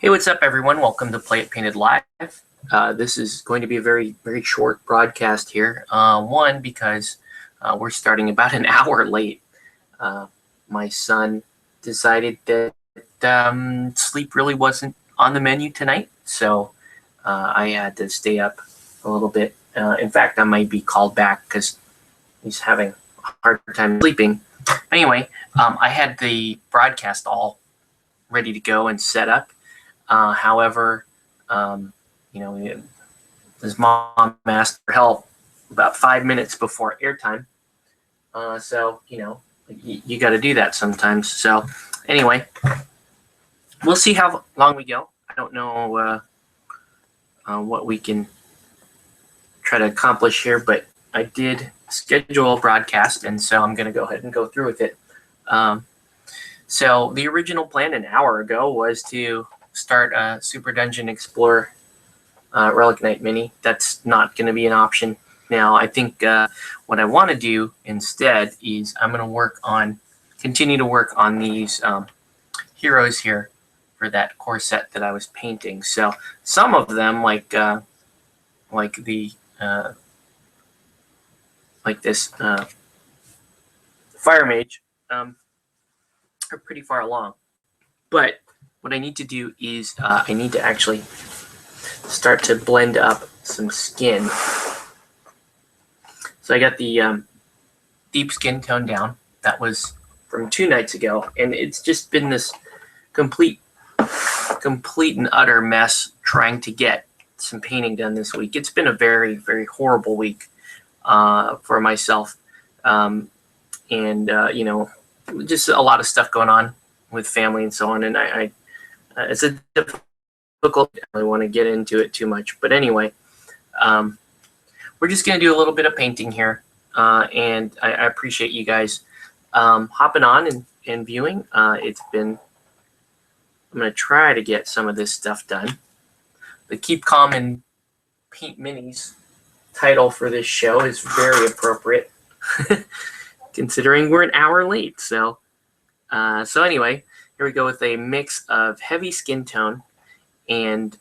Hey, what's up, everyone? Welcome to Play It Painted Live. This is going to be a very, very short broadcast here. One, because we're starting about an hour late. My son decided that sleep really wasn't on the menu tonight, so I had to stay up a little bit. In fact, I might be called back because he's having a hard time sleeping. Anyway, I had the broadcast all ready to go and set up. However, his mom asked for help about 5 minutes before airtime. So, you got to do that sometimes. So, anyway, we'll see how long we go. I don't know what we can try to accomplish here, but I did schedule a broadcast, and so I'm going to go ahead and go through with it. So, the original plan an hour ago was to start a Super Dungeon Explorer Relic Knight Mini. That's not going to be an option now. I think what I want to do instead is I'm going to continue to work on these heroes here for that core set that I was painting. So some of them, like this Fire Mage, are pretty far along. But what I need to do is I need to actually start to blend up some skin. So I got the deep skin tone down. That was from 2 nights ago, and it's just been this complete and utter mess trying to get some painting done this week. It's been a very, very horrible week for myself, and just a lot of stuff going on with family and so on, and I it's a difficult. I don't really want to get into it too much, but anyway, we're just going to do a little bit of painting here, and I appreciate you guys hopping on and viewing. I'm going to try to get some of this stuff done. The Keep Calm and Paint Minis title for this show is very appropriate, considering we're an hour late. So anyway, here we go with a mix of heavy skin tone and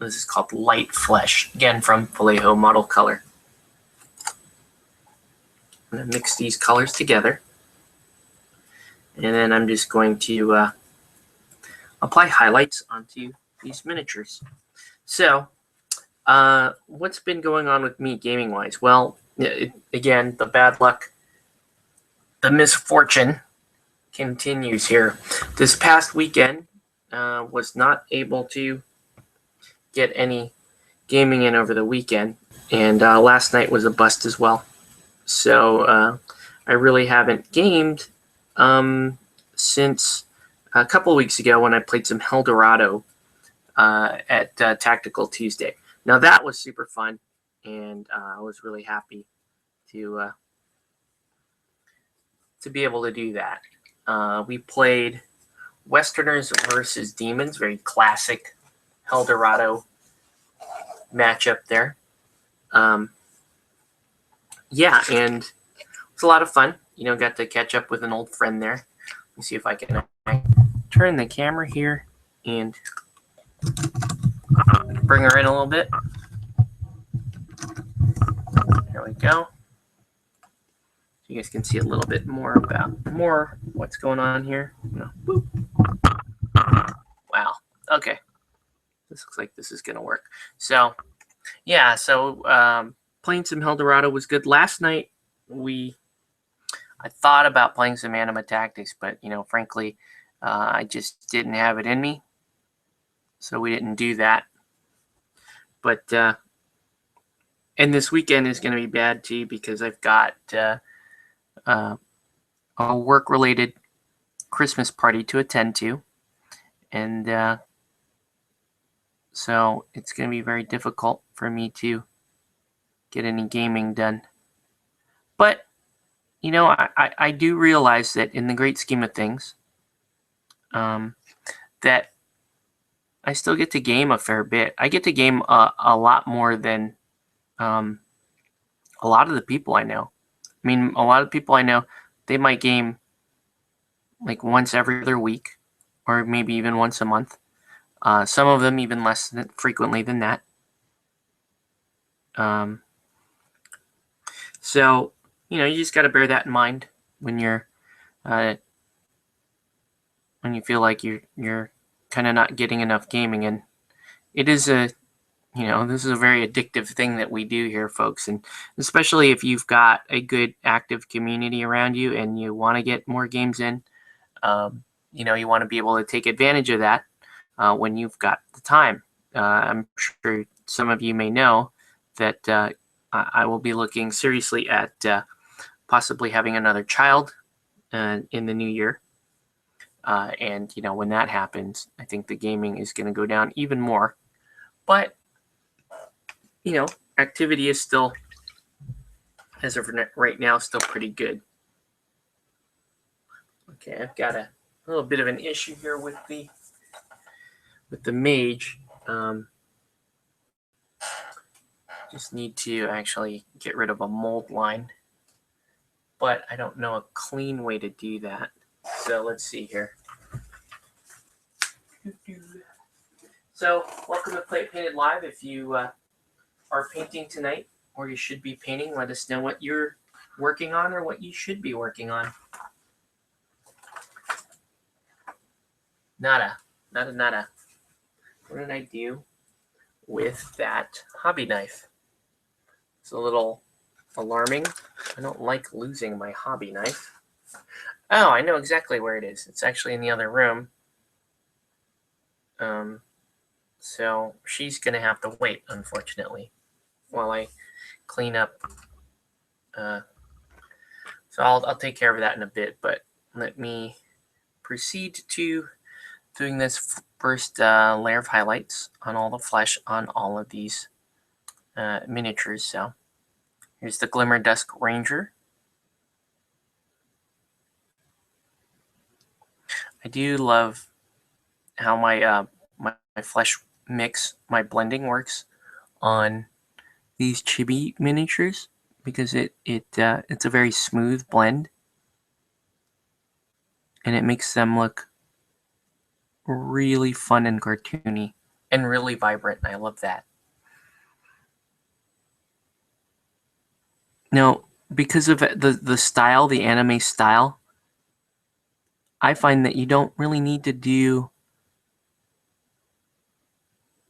this is called Light Flesh, again from Vallejo Model Color. I'm going to mix these colors together, and then I'm just going to apply highlights onto these miniatures. So what's been going on with me gaming-wise? Well, again, the bad luck, the misfortune continues here. This past weekend, was not able to get any gaming in over the weekend, and last night was a bust as well. So I really haven't gamed since a couple of weeks ago when I played some Eldorado at Tactical Tuesday. Now that was super fun, and I was really happy to be able to do that. We played Westerners versus Demons, very classic Eldorado matchup there. Yeah, and it's a lot of fun. Got to catch up with an old friend there. Let me see if I can turn the camera here and bring her in a little bit. There we go. You guys can see a little bit more about what's going on here. Boop. Wow. Okay. This looks like this is going to work. So, yeah. So, playing some Eldorado was good. Last night, I thought about playing some Anima Tactics, but, frankly, I just didn't have it in me. So we didn't do that. But, and this weekend is going to be bad, too, because I've got a work-related Christmas party to attend to, and so it's going to be very difficult for me to get any gaming done. But I do realize that in the great scheme of things, that I still get to game a fair bit. I get to game a lot more than a lot of the people I know. I mean, a lot of people I know, they might game like once every other week, or maybe even once a month. Some of them even less frequently than that. So, you just got to bear that in mind when you're when you feel like you're kind of not getting enough gaming in. It is this is a very addictive thing that we do here, folks, and especially if you've got a good active community around you and you want to get more games in. You want to be able to take advantage of that when you've got the time. I'm sure some of you may know that I will be looking seriously at possibly having another child in the new year. And when that happens, I think the gaming is going to go down even more. But, activity is still, as of right now, still pretty good. Okay, I've got a little bit of an issue here with the mage. Just need to actually get rid of a mold line. But I don't know a clean way to do that. So let's see here. So welcome to Play It Painted Live. If you are painting tonight, or you should be painting, let us know what you're working on or what you should be working on. Nada. What did I do with that hobby knife? It's a little alarming. I don't like losing my hobby knife. Oh, I know exactly where it is. It's actually in the other room. So she's going to have to wait, unfortunately, while I clean up. So I'll take care of that in a bit, but let me proceed to doing this first layer of highlights on all the flesh on all of these miniatures. So here's the Glimmer Dusk Ranger. I do love how my flesh mix, my blending works on these chibi miniatures, because it's a very smooth blend, and it makes them look really fun and cartoony and really vibrant. I love that. Now, because of the style, the anime style, I find that you don't really need to do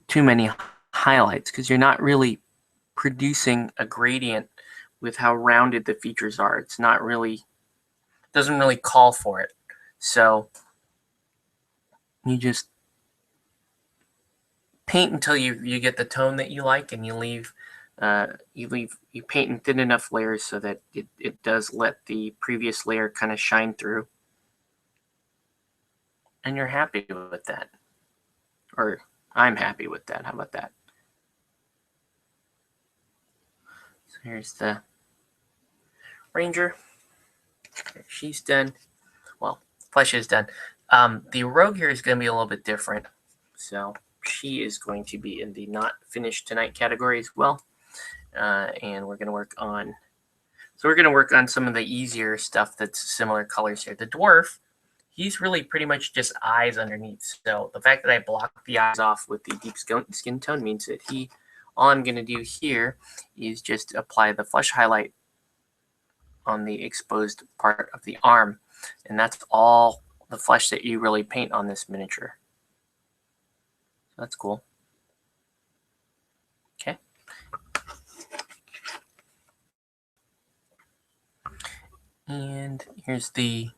too many highlights, because you're not really producing a gradient with how rounded the features are. It's not really, doesn't really call for it. So you just paint until you get the tone that you like, and you paint in thin enough layers so that it does let the previous layer kind of shine through, and you're happy with that, or I'm happy with that. How about that? So here's the Ranger. She's done. Well, flesh is done. The Rogue here is going to be a little bit different. So she is going to be in the not finished tonight category as well. And we're going to work on some of the easier stuff that's similar colors here. The Dwarf, he's really pretty much just eyes underneath. So the fact that I blocked the eyes off with the deep skin tone means that all I'm going to do here is just apply the flesh highlight on the exposed part of the arm. And that's all the flesh that you really paint on this miniature. So that's cool. Okay. And here's the,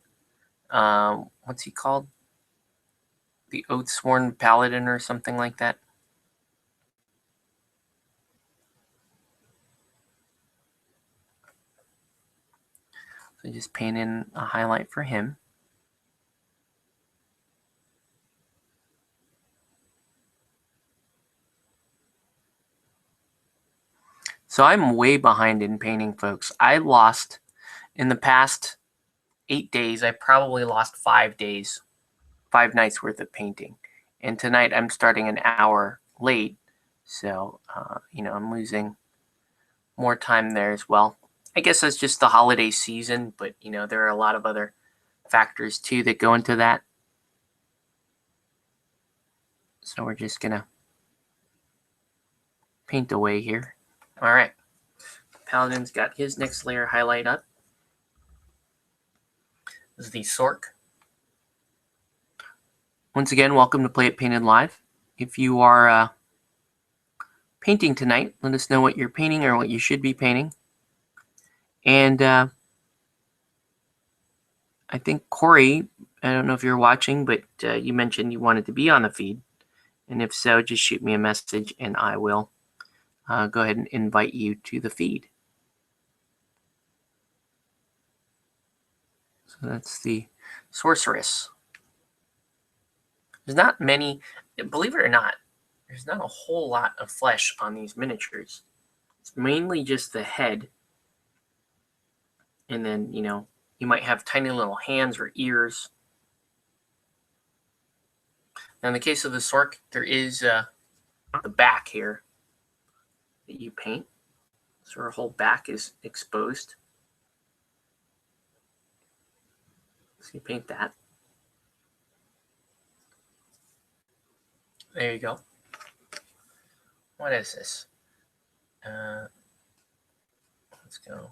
what's he called? The Oathsworn Paladin or something like that. So just paint in a highlight for him. So I'm way behind in painting, folks. I lost, in the past 8 days, I probably lost 5 days, 5 nights worth of painting. And tonight I'm starting an hour late. So, I'm losing more time there as well. I guess that's just the holiday season, but, there are a lot of other factors too that go into that. So we're just gonna paint away here. All right. Paladin's got his next layer highlight up. This is the Sorc. Once again, welcome to Play It Painted Live. If you are painting tonight, let us know what you're painting or what you should be painting. And I think Corey, I don't know if you're watching, but you mentioned you wanted to be on the feed. And if so, just shoot me a message and I will go ahead and invite you to the feed. So that's the Sorceress. There's not many, believe it or not, there's not a whole lot of flesh on these miniatures. It's mainly just the head. And then, you know, you might have tiny little hands or ears. Now in the case of the Sorc, there is the back here that you paint. So her whole back is exposed. So you paint that. There you go. What is this? Let's go.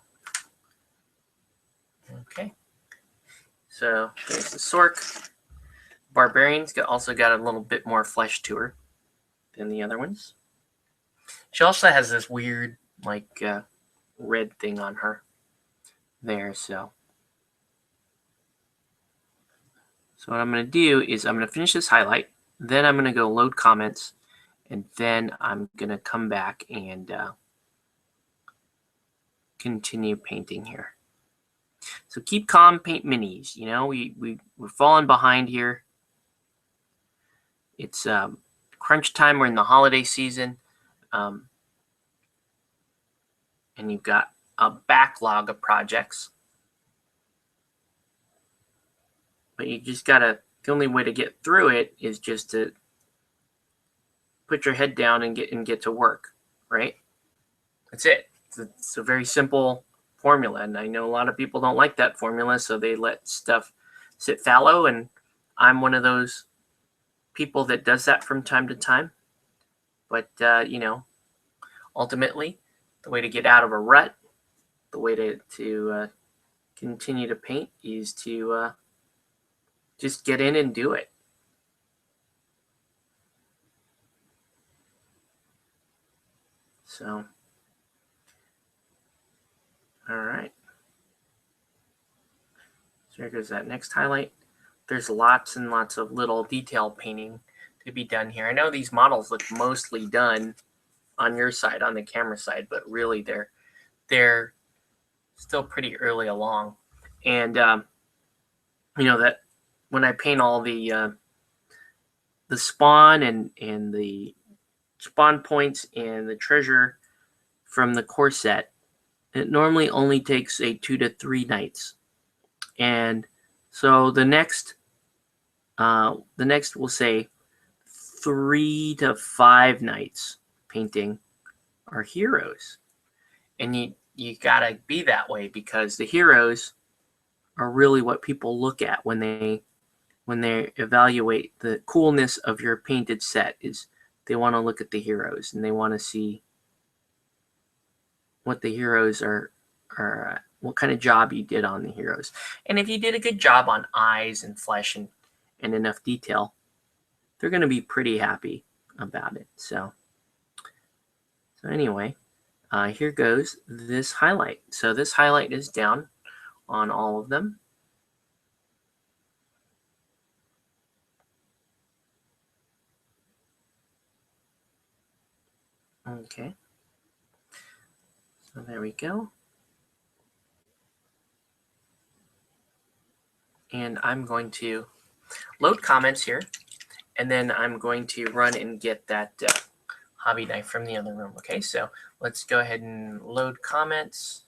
Okay. So there's the Sorc. Barbarian's also got a little bit more flesh to her than the other ones. She also has this weird, like, red thing on her there. So what I'm going to do is I'm going to finish this highlight. Then I'm going to go load comments. And then I'm going to come back and continue painting here. So keep calm, paint minis. You know, we're falling behind here. It's crunch time. We're in the holiday season. And you've got a backlog of projects. But you just got to, the only way to get through it is just to put your head down and get to work, right? That's it. It's a very simple formula, and I know a lot of people don't like that formula, so they let stuff sit fallow, and I'm one of those people that does that from time to time. But, you know, ultimately, the way to get out of a rut, the way to continue to paint is to just get in and do it. So, all right. So here goes that next highlight. There's lots and lots of little detail painting to be done here. I know these models look mostly done on your side, on the camera side, but really they're still pretty early along. And you know that when I paint all the spawn and the spawn points and the treasure from the core set, it normally only takes 2 to 3 nights. And so the next we'll say 3 to 5 nights painting our heroes. And you gotta be that way, because the heroes are really what people look at when they evaluate the coolness of your painted set. Is they want to look at the heroes and they want to see what the heroes are what kind of job you did on the heroes. And if you did a good job on eyes and flesh and enough detail, they're going to be pretty happy about it. So anyway, here goes this highlight. So this highlight is down on all of them. Okay. So there we go. And I'm going to load comments here, and then I'm going to run and get that hobby knife from the other room. Okay, so let's go ahead and load comments.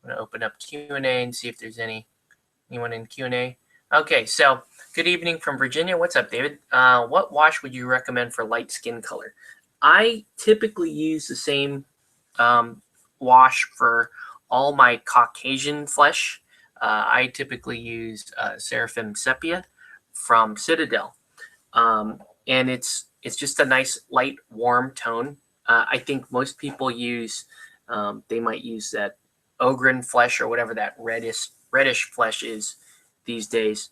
I'm going to open up Q&A and see if there's anyone in Q&A. Okay, so good evening from Virginia. What's up, David? What wash would you recommend for light skin color? I typically use the same wash for all my Caucasian flesh. I typically use Seraphim Sepia from Citadel. and it's just a nice light warm tone. I think most people use they might use that Ogren flesh or whatever that reddish flesh is these days,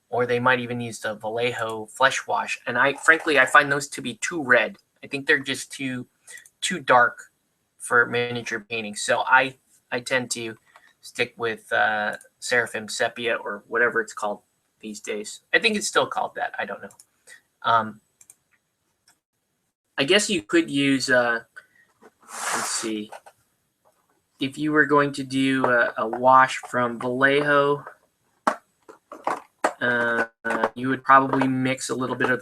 or they might even use the Vallejo flesh wash. And I find those to be too red. I think they're just too dark for miniature painting. So I tend to stick with Seraphim Sepia or whatever it's called these days. I think it's still called that. I don't know. I guess you could use, let's see, if you were going to do a wash from Vallejo, you would probably mix a little bit of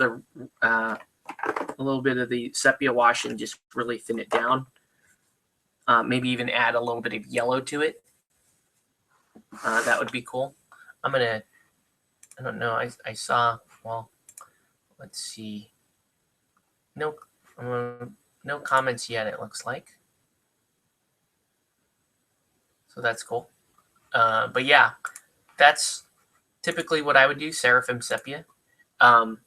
the sepia wash and just really thin it down. Maybe even add a little bit of yellow to it. That would be cool. I don't know. I saw, well, let's see. No comments yet, it looks like. So that's cool. But yeah, that's typically what I would do, Seraphim Sepia. You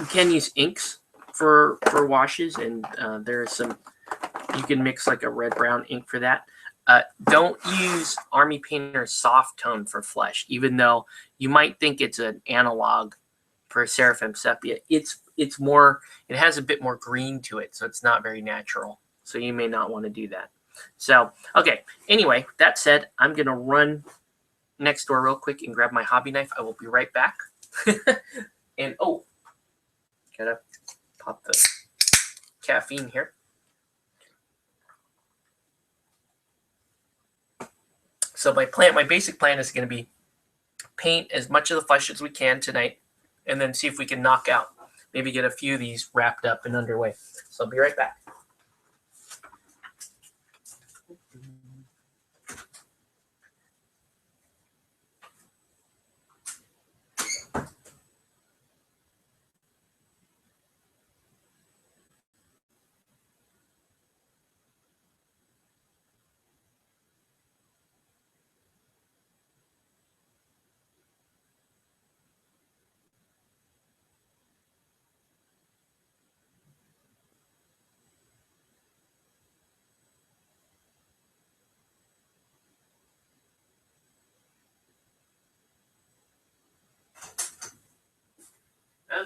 can use inks for washes, and there are some, you can mix like a red-brown ink for that. Don't use Army Painter Soft Tone for flesh, even though you might think it's an analog for Seraphim Sepia. It's more, it has a bit more green to it, so it's not very natural. So you may not want to do that. So, okay, anyway, that said, I'm going to run next door real quick and grab my hobby knife. I will be right back. And, oh, gotta pop the caffeine here. So my basic plan is going to be paint as much of the flesh as we can tonight, and then see if we can knock out, maybe get a few of these wrapped up and underway. So I'll be right back.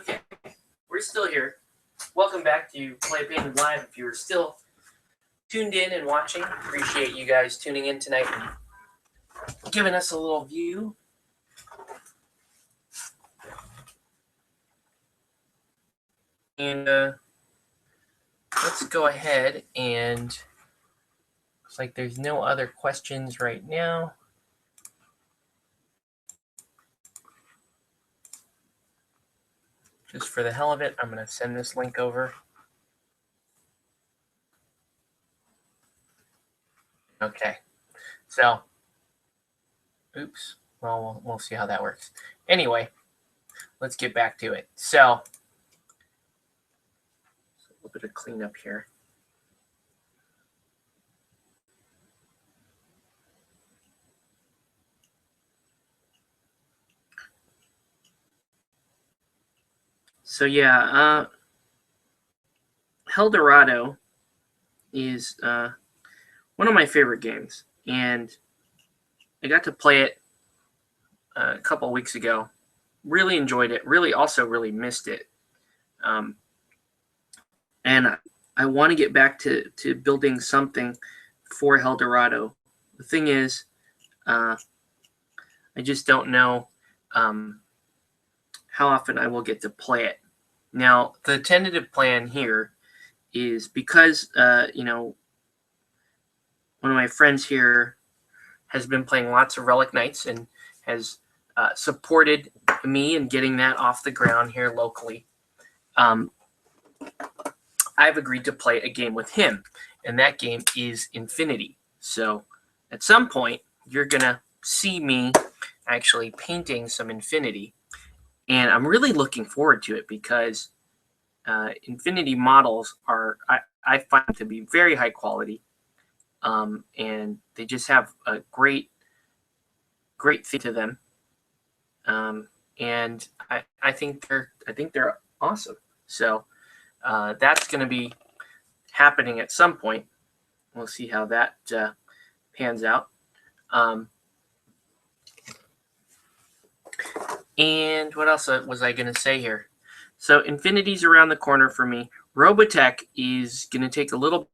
Okay, we're still here. Welcome back to Play Painted Live. If you are still tuned in and watching, appreciate you guys tuning in tonight and giving us a little view. And let's go ahead and, looks like there's no other questions right now. Just for the hell of it, I'm going to send this link over. Okay, so, oops, well, we'll see how that works. Anyway, let's get back to it. So, a little bit of cleanup here. So yeah, Helldorado is one of my favorite games, and I got to play it a couple weeks ago. Really enjoyed it. Really missed it. And I want to get back to building something for Helldorado. The thing is, I just don't know how often I will get to play it. Now, the tentative plan here is because, one of my friends here has been playing lots of Relic Knights and has supported me in getting that off the ground here locally. I've agreed to play a game with him, and that game is Infinity. So at some point, you're going to see me actually painting some Infinity. And I'm really looking forward to it because Infinity models are, I find to be very high quality. And they just have a great thing to them. and I think they're awesome. So that's going to be happening at some point. We'll see how that pans out. And what else was I going to say here? So Infinity's around the corner for me. Robotech is going to take a little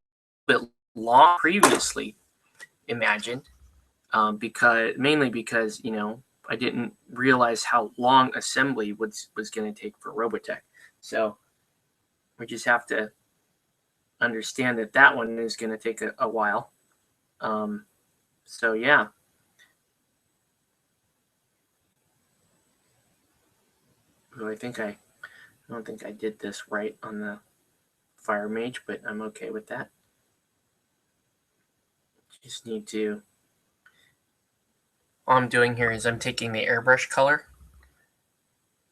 bit long previously imagined, mainly because I didn't realize how long assembly was going to take for Robotech. So we just have to understand that one is going to take a while. So yeah. So I don't think I did this right on the Fire Mage, but I'm okay with that. Just need to. All I'm doing here is I'm taking the airbrush color,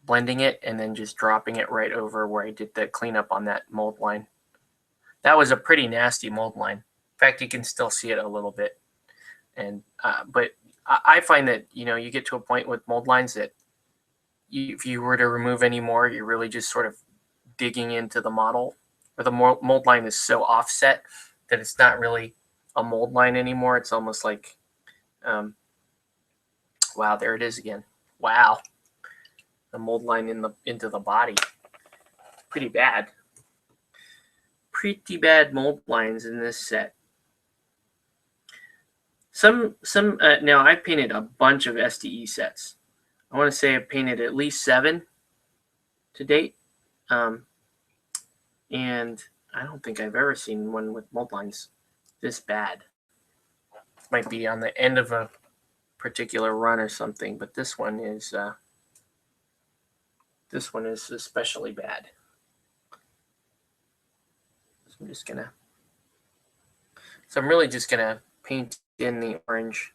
blending it, and then just dropping it right over where I did the cleanup on that mold line. That was a pretty nasty mold line. In fact, you can still see it a little bit. And but I find that you get to a point with mold lines that if you were to remove any more, you're really just sort of digging into the model, or the mold line is so offset that it's not really a mold line anymore. It's almost like, wow, there it is again. Wow, the mold line into the body. Pretty bad. Pretty bad mold lines in this set. Now I've painted a bunch of SDE sets. I want to say I've painted at least 7 to date. And I don't think I've ever seen one with mold lines this bad. Might be on the end of a particular run or something, but this one is especially bad. So I'm really just gonna paint in the orange.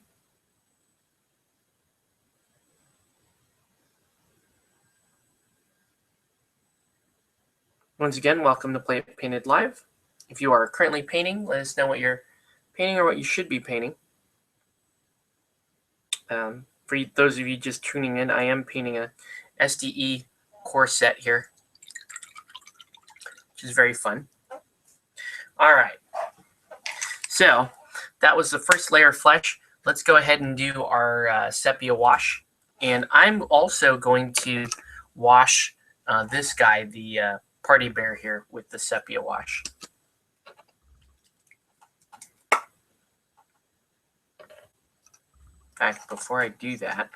Once again, welcome to Play It Painted Live. If you are currently painting, let us know what you're painting or what you should be painting. For those of you just tuning in, I am painting a SDE core set here, which is very fun. All right, so that was the first layer of flesh. Let's go ahead and do our sepia wash. And I'm also going to wash this guy, the Party Bear here, with the sepia wash. In fact, before I do that,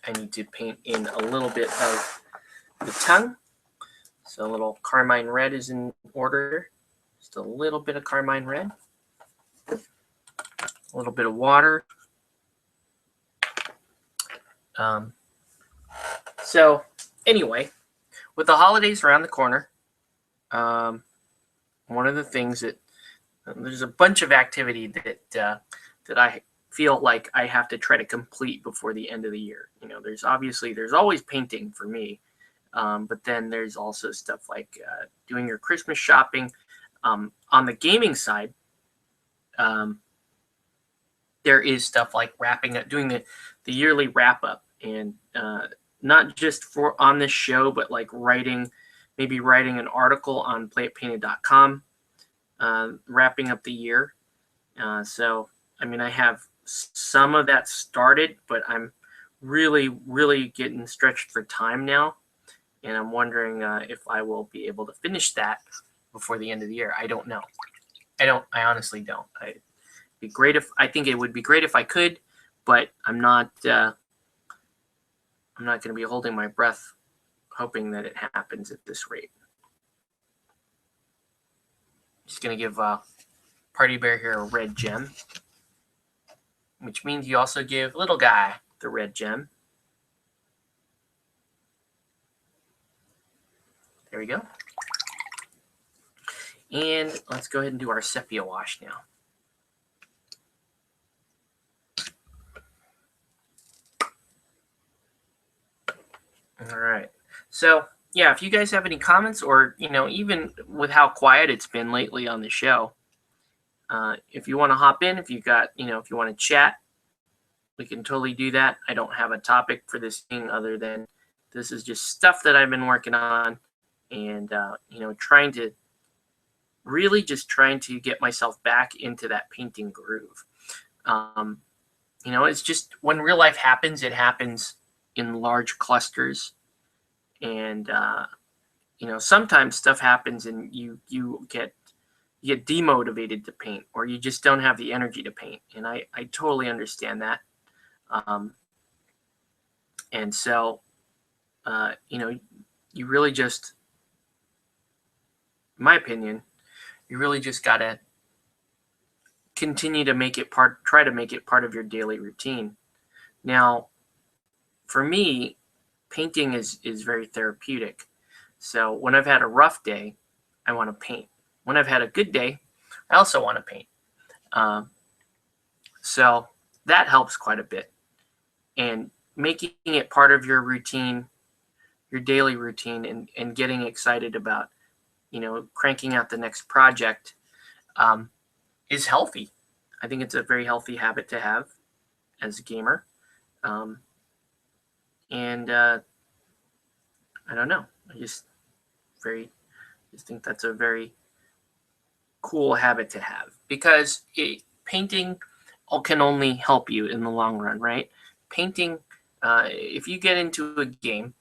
I need to paint in a little bit of the tongue. So a little carmine red is in order. Just a little bit of carmine red. A little bit of water. So anyway, with the holidays around the corner, one of the things that there's a bunch of activity that I feel like I have to try to complete before the end of the year. There's always painting for me, but then there's also stuff like doing your Christmas shopping. On the gaming side, there is stuff like wrapping up, doing the yearly wrap up, and not just on this show, but like maybe writing an article on playitpainted.com, wrapping up the year. So I mean, I have some of that started, but I'm really getting stretched for time now, and I'm wondering if I will be able to finish that before the end of the year. I don't know. I honestly don't. I think it would be great if I could, but I'm not going to be holding my breath hoping that it happens at this rate. Just going to give Party Bear here a red gem, which means you also give little guy the red gem. There we go. And let's go ahead and do our sepia wash now. All right. So yeah, if you guys have any comments, or even with how quiet it's been lately on the show, if you want to hop in, if you want to chat we can totally do that. I don't have a topic for this thing other than this is just stuff that I've been working on, and trying to get myself back into that painting groove. It's just when real life happens, it happens in large clusters, and sometimes stuff happens and you get demotivated to paint, or you just don't have the energy to paint, and I totally understand that. And so you really just, in my opinion, you really just gotta continue to try to make it part of your daily routine. Now, for me, painting is very therapeutic. So when I've had a rough day, I want to paint. When I've had a good day, I also want to paint. So that helps quite a bit. And making it part of your routine, your daily routine, and getting excited about, cranking out the next project is healthy. I think it's a very healthy habit to have as a gamer. And I don't know. I just think that's a very cool habit to have, because painting can only help you in the long run, right? Painting, if you get into a game,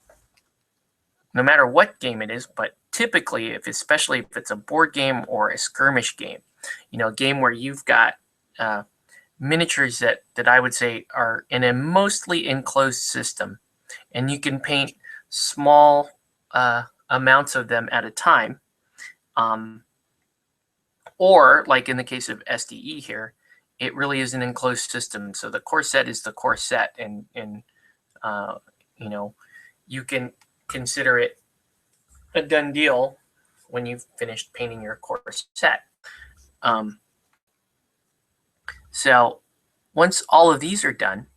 no matter what game it is, but typically, especially if it's a board game or a skirmish game, a game where you've got miniatures that I would say are in a mostly enclosed system, and you can paint small amounts of them at a time. Or like in the case of SDE here, it really is an enclosed system. So the core set is the core set, and you can consider it a done deal when you've finished painting your core set. So once all of these are done,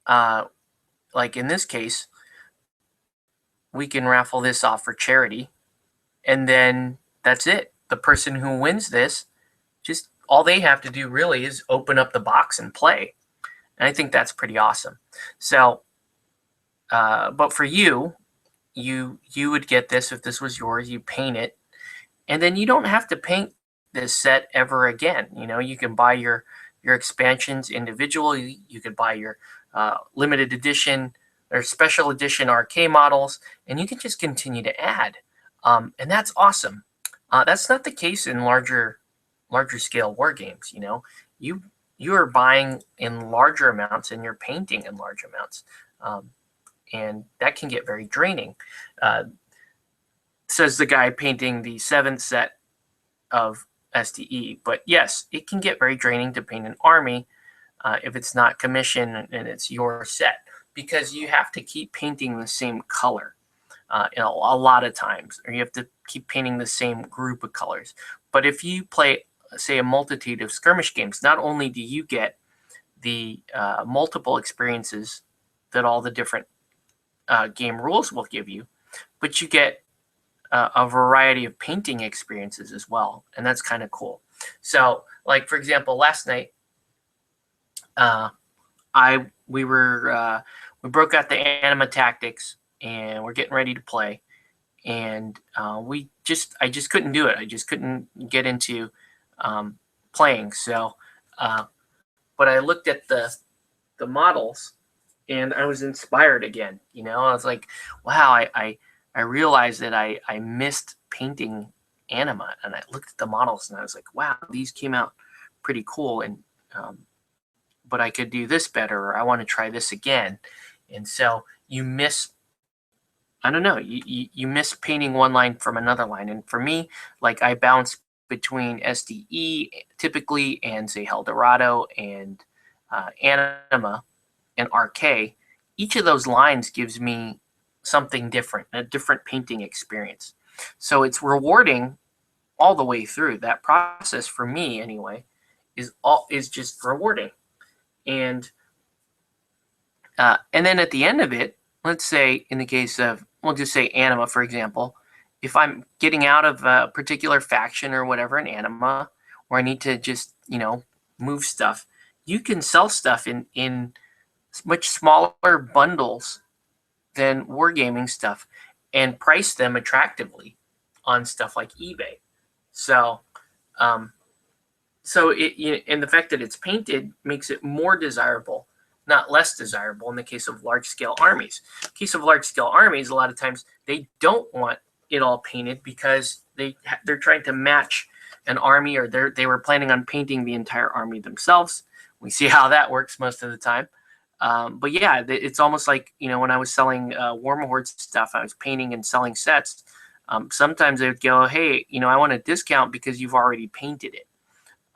like in this case, we can raffle this off for charity, and then that's it. The person who wins this, just all they have to do really is open up the box and play. And I think that's pretty awesome. So, but for you would get this if this was yours. You paint it, and then you don't have to paint this set ever again. You can buy your expansions individually. You could buy your limited edition or special edition RK models, and you can just continue to add. And that's awesome. That's not the case in larger scale war games. You are buying in larger amounts and you're painting in large amounts, and that can get very draining. Says the guy painting the 7th set of SDE. But yes, it can get very draining to paint an army if it's not commissioned and it's your set, because you have to keep painting the same color a lot of times, or you have to keep painting the same group of colors. But if you play, say, a multitude of skirmish games, not only do you get the multiple experiences that all the different game rules will give you, but you get a variety of painting experiences as well, and that's kind of cool. So, like for example, last night, we broke out the Anima Tactics, and we're getting ready to play, and I just couldn't do it. I just couldn't get into playing. So, but I looked at the models, and I was inspired again. I was like, wow, I realized that I missed painting Anima, and I looked at the models and I was like, wow, these came out pretty cool, and but I could do this better, or I want to try this again. And so you miss, I don't know, you miss painting one line from another line. And for me, like, I bounce between SDE typically and say Eldorado and Anima and RK. Each of those lines gives me something different, a different painting experience. So it's rewarding all the way through. That process for me anyway is just rewarding. And then at the end of it, let's say in the case of, we'll just say Anima, for example, if I'm getting out of a particular faction or whatever in Anima, where I need to just, move stuff, you can sell stuff in much smaller bundles than wargaming stuff and price them attractively on stuff like eBay. So, and the fact that it's painted makes it more desirable, not less desirable in the case of large-scale armies. In the case of large-scale armies, a lot of times they don't want it all painted because they're trying to match an army, or they were planning on painting the entire army themselves. We see how that works most of the time. But yeah, it's almost like, when I was selling Warmahorde stuff, I was painting and selling sets. Sometimes they would go, hey, I want a discount because you've already painted it.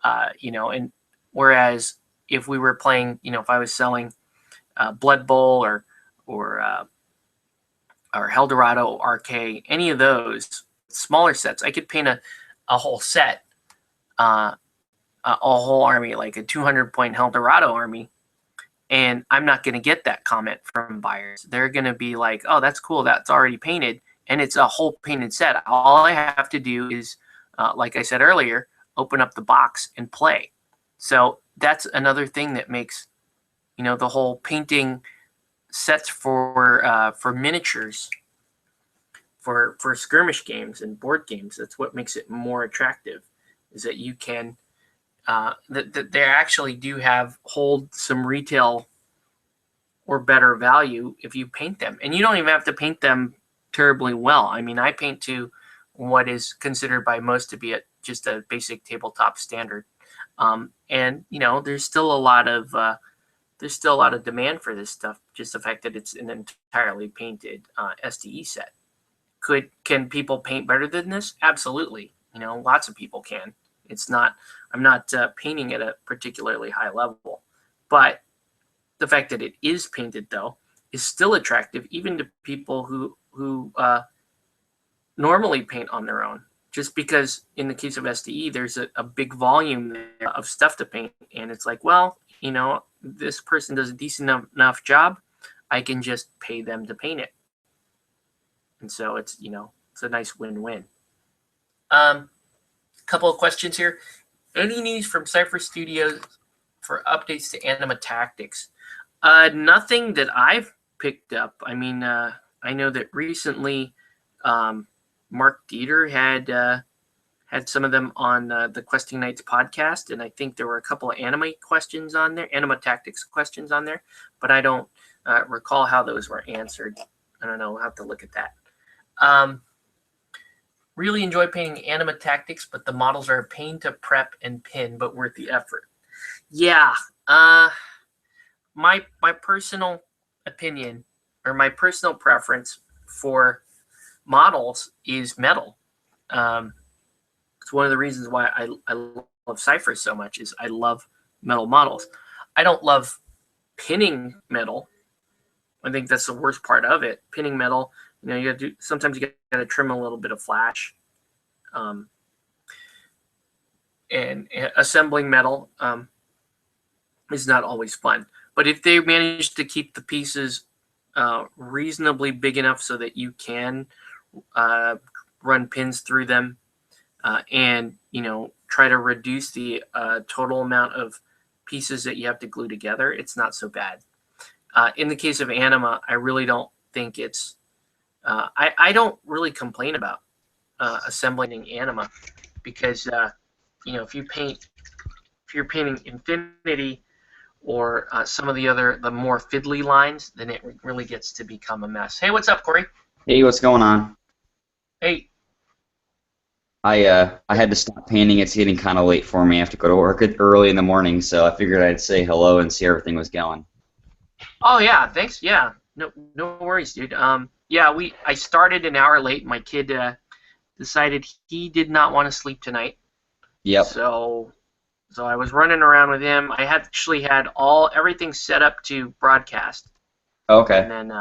And whereas if we were playing, if I was selling Blood Bowl or Eldorado, RK, any of those smaller sets, I could paint a whole set, a whole army, like a 200-point Eldorado army, and I'm not going to get that comment from buyers. They're going to be like, oh, that's cool, that's already painted, and it's a whole painted set. All I have to do is, like I said earlier, open up the box and play. So that's another thing that makes, the whole painting sets for miniatures, for skirmish games and board games. That's what makes it more attractive, is that you can, that they actually do hold some retail or better value if you paint them. And you don't even have to paint them terribly well. I mean, I paint to what is considered by most to be just a basic tabletop standard. And there's still a lot of demand for this stuff. Just the fact that it's an entirely painted STE set. Can people paint better than this? Absolutely. Lots of people can. I'm not painting at a particularly high level, but the fact that it is painted, though, is still attractive even to people who normally paint on their own. Just because in the case of STE, there's a big volume of stuff to paint, and it's like, well, this person does a decent enough job, I can just pay them to paint it. And so it's a nice win-win. Couple of questions here. Any news from Cypher Studios for updates to Anima Tactics? Nothing that I've picked up. I mean, I know that recently Mark Dieter had some of them on the Questing Knights podcast, and I think there were a couple of Anima Tactics questions on there, but I don't recall how those were answered. I don't know. We'll have to look at that. Really enjoy painting Anima Tactics, but the models are a pain to prep and pin, but worth the effort. Yeah. My personal opinion, or my personal preference for models, is metal. It's one of the reasons why I love Cypher so much, is I love metal models. I don't love pinning metal. I think that's the worst part of it. Pinning metal, sometimes you got to trim a little bit of flash. And assembling metal is not always fun. But if they manage to keep the pieces reasonably big enough so that you can run pins through them, and try to reduce the total amount of pieces that you have to glue together, it's not so bad. In the case of Anima, I really don't think it's I don't really complain about assembling Anima, because if you're painting Infinity or some of the more fiddly lines, then it really gets to become a mess. Hey, what's up, Corey? Hey, what's going on? Hey. I had to stop painting. It's getting kind of late for me. I have to go to work early in the morning, so I figured I'd say hello and see how everything was going. Oh yeah, thanks. Yeah, no worries, dude. Yeah, I started an hour late. My kid decided he did not want to sleep tonight. Yep. So I was running around with him. I actually had everything set up to broadcast. Okay. And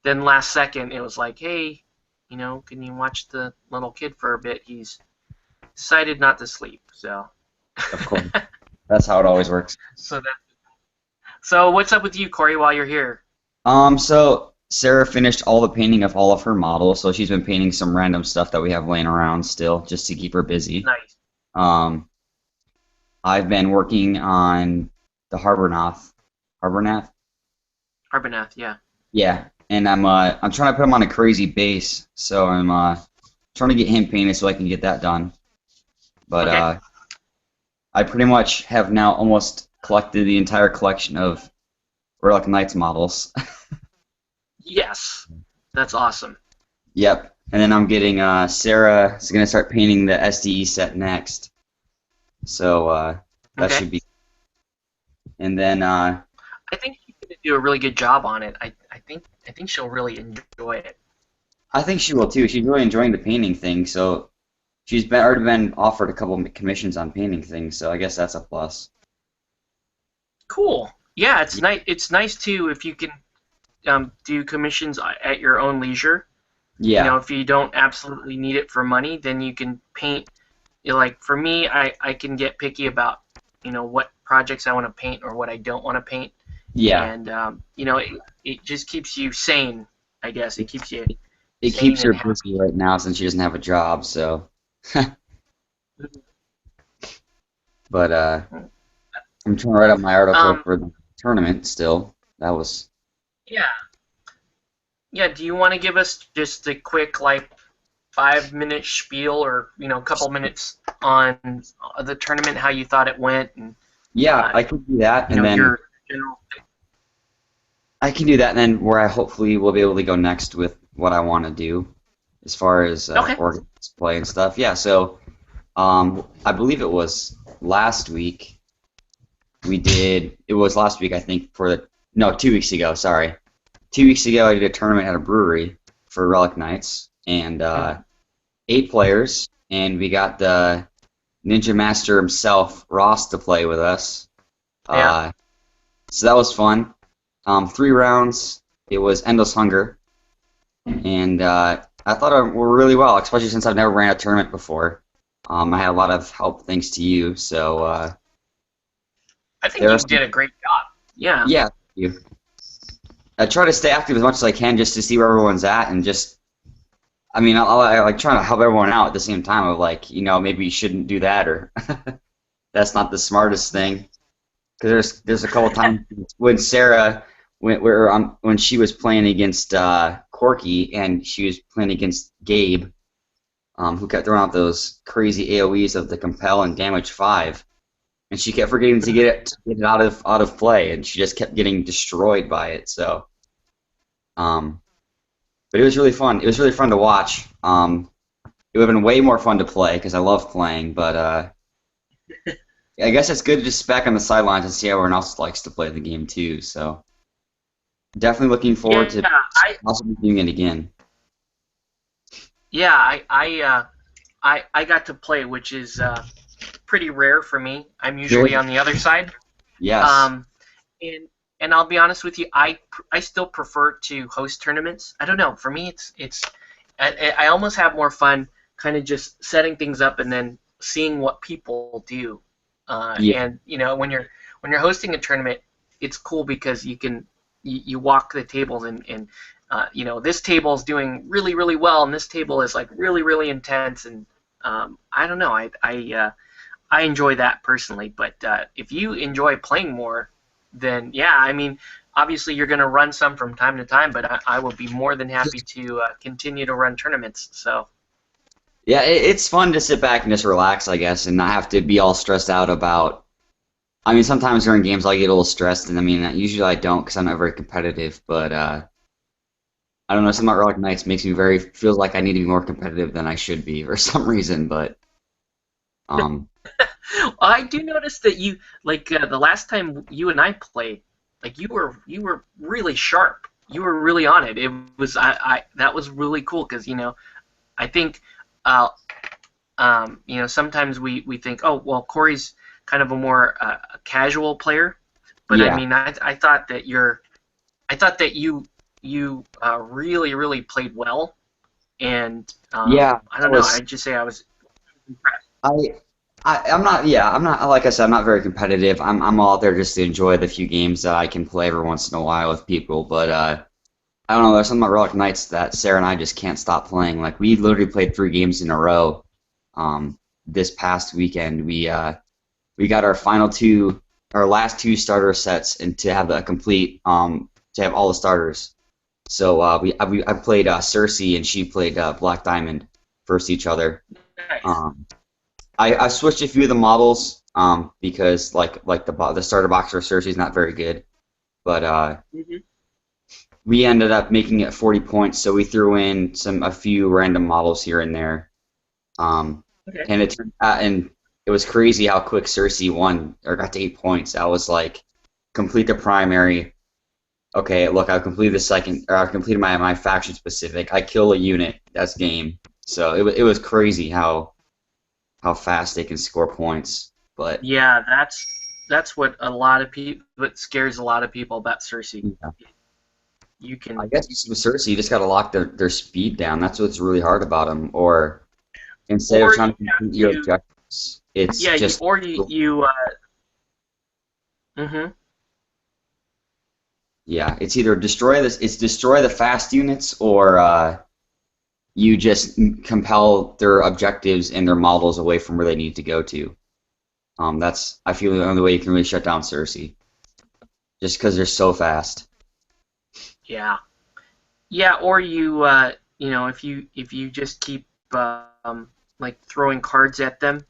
then last second it was like, hey, can you watch the little kid for a bit? He's decided not to sleep. So. Of course. That's how it always works. So what's up with you, Corey, while you're here? So Sarah finished all the painting of all of her models, so she's been painting some random stuff that we have laying around still, just to keep her busy. Nice. I've been working on the Harbornath. Arbanath, yeah. Yeah, and I'm trying to put him on a crazy base, so I'm trying to get him painted so I can get that done. But Okay. I pretty much have now almost collected the entire collection of Relic Knights models. Yes. That's awesome. Yep. And then I'm getting Sarah is gonna start painting the SDE set next. So that Okay. should be. And then I think she's gonna do a really good job on it. I think she'll really enjoy it. I think she will too. She's really enjoying the painting thing. So she's been already been offered a couple of commissions on painting things. So I guess that's a plus. Cool. Yeah, it's nice. It's nice too if you can do commissions at your own leisure. You know, Yeah. if you don't absolutely need it for money, then you can paint. Like for me, I can get picky about what projects I want to paint or what I don't want to paint, Yeah. and it just keeps you sane. I guess it keeps you It sane keeps her and busy happy. right now since she doesn't have a job. So, but I'm trying to write up my article Um, for the tournament still. That was. yeah, yeah. Do you want to give us just a quick 5 minute spiel or a couple minutes on the tournament, how you thought it went, and Yeah, uh, I could do that, and then your general. I can do that, and then where I hopefully will be able to go next with what I want to do, as far as Okay. organized play and stuff. Yeah, so I believe it was last week we did. It was last week, I think, for the no 2 weeks ago. Sorry, 2 weeks ago I did a tournament at a brewery for Relic Knights, and 8 players, and we got the Ninja Master himself, Ross, to play with us. Yeah. Uh, so that was fun. 3 rounds. It was Endless Hunger, and I thought it went really well, especially since I've never ran a tournament before. I had a lot of help thanks to you, so I think there are you some. did a great job. Yeah. Yeah, thank you. I try to stay active as much as I can just to see where everyone's at, and just I mean, I like trying to help everyone out at the same time of like, maybe you shouldn't do that or that's not the smartest thing. Because there's a couple times when Sarah when she was playing against Corky and she was playing against Gabe, who kept throwing out those crazy AOE's of the compel and damage 5, and she kept forgetting to get it out of play, and she just kept getting destroyed by it. So, um, but it was really fun. It was really fun to watch. It would have been way more fun to play because I love playing, but I guess it's good to just back on the sidelines and see how everyone else likes to play the game too. So definitely looking forward Yeah. to I possibly doing it again. yeah. I got to play, which is pretty rare for me. I'm usually Very on the other side. yes. Um, and and I'll be honest with you, I still prefer to host tournaments. I don't know. For me, it's I almost have more fun kind of just setting things up and then seeing what people do. Yeah. And when you're hosting a tournament, it's cool because you walk the tables and this table is doing really really well and this table is like really really intense and I don't know I enjoy that personally. But if you enjoy playing more, then yeah, I mean, obviously you're going to run some from time to time, but I will be more than happy to continue to run tournaments. So Yeah, it's fun to sit back and just relax, I guess, and not have to be all stressed out about. I mean, sometimes during games I get a little stressed, and I mean, usually I don't because I'm not very competitive. But I don't know, something about Relic Knights makes me feels like I need to be more competitive than I should be for some reason. But um, I do notice that you the last time you and I played, like you were really sharp. You were really on it. It was I that was really cool because I think uh, sometimes we think, oh, well, Corey's kind of a more casual player, but I yeah, mean, I thought that you really really played well, and yeah, I that don't know. was. I'd just say I was impressed. I, I'm not. Yeah, I'm not. Like I said, I'm not very competitive. I'm all out there just to enjoy the few games that I can play every once in a while with people. But I don't know. There's something about Relic Knights that Sarah and I just can't stop playing. Like we literally played 3 games in a row. This past weekend, we we got our last two starter sets, and to have a complete to have all the starters. So I played Cersei and she played Black Diamond versus each other. Nice. I switched a few of the models because the starter box for Cersei is not very good, but we ended up making it 40 points, so we threw in a few random models here and there. Okay. And it was crazy how quick Cersei won or got to 8 points. I was like, complete the primary. Okay, look, I've completed the second, or I've completed my faction specific. I kill a unit. That's game. So it was crazy how fast they can score points. But Yeah, that's what what scares a lot of people about Cersei. yeah. You can. I guess with Cersei, you just got to lock their speed down. That's what's really hard about them. Or instead of Or trying to you have complete your to- objectives, it's Yeah, just mhm. yeah, it's either destroy the fast units, or you just compel their objectives and their models away from where they need to go to. That's I feel the only way you can really shut down Cersei, just because they're so fast. Yeah. Yeah, or if you just keep like throwing cards at them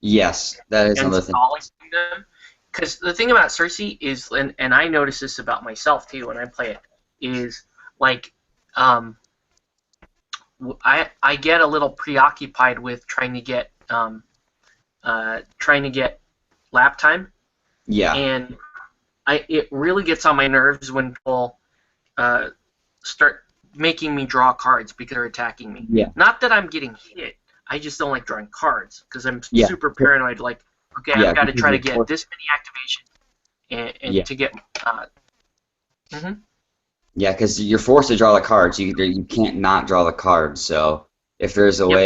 Yes, that is and another thing. stalling them. Because the thing about Cersei is, and I notice this about myself too when I play it, is like I get a little preoccupied with trying to get lap time, Yeah, and it really gets on my nerves when people start making me draw cards because they're attacking me. yeah, Not that I'm getting hit. I just don't like drawing cards because I'm yeah, super paranoid. Like, okay, yeah. I've got to Because try to of get course, this many activations and yeah, to get. Mhm. yeah, because you're forced to draw the cards. You can't not draw the cards. So if there's a Yep.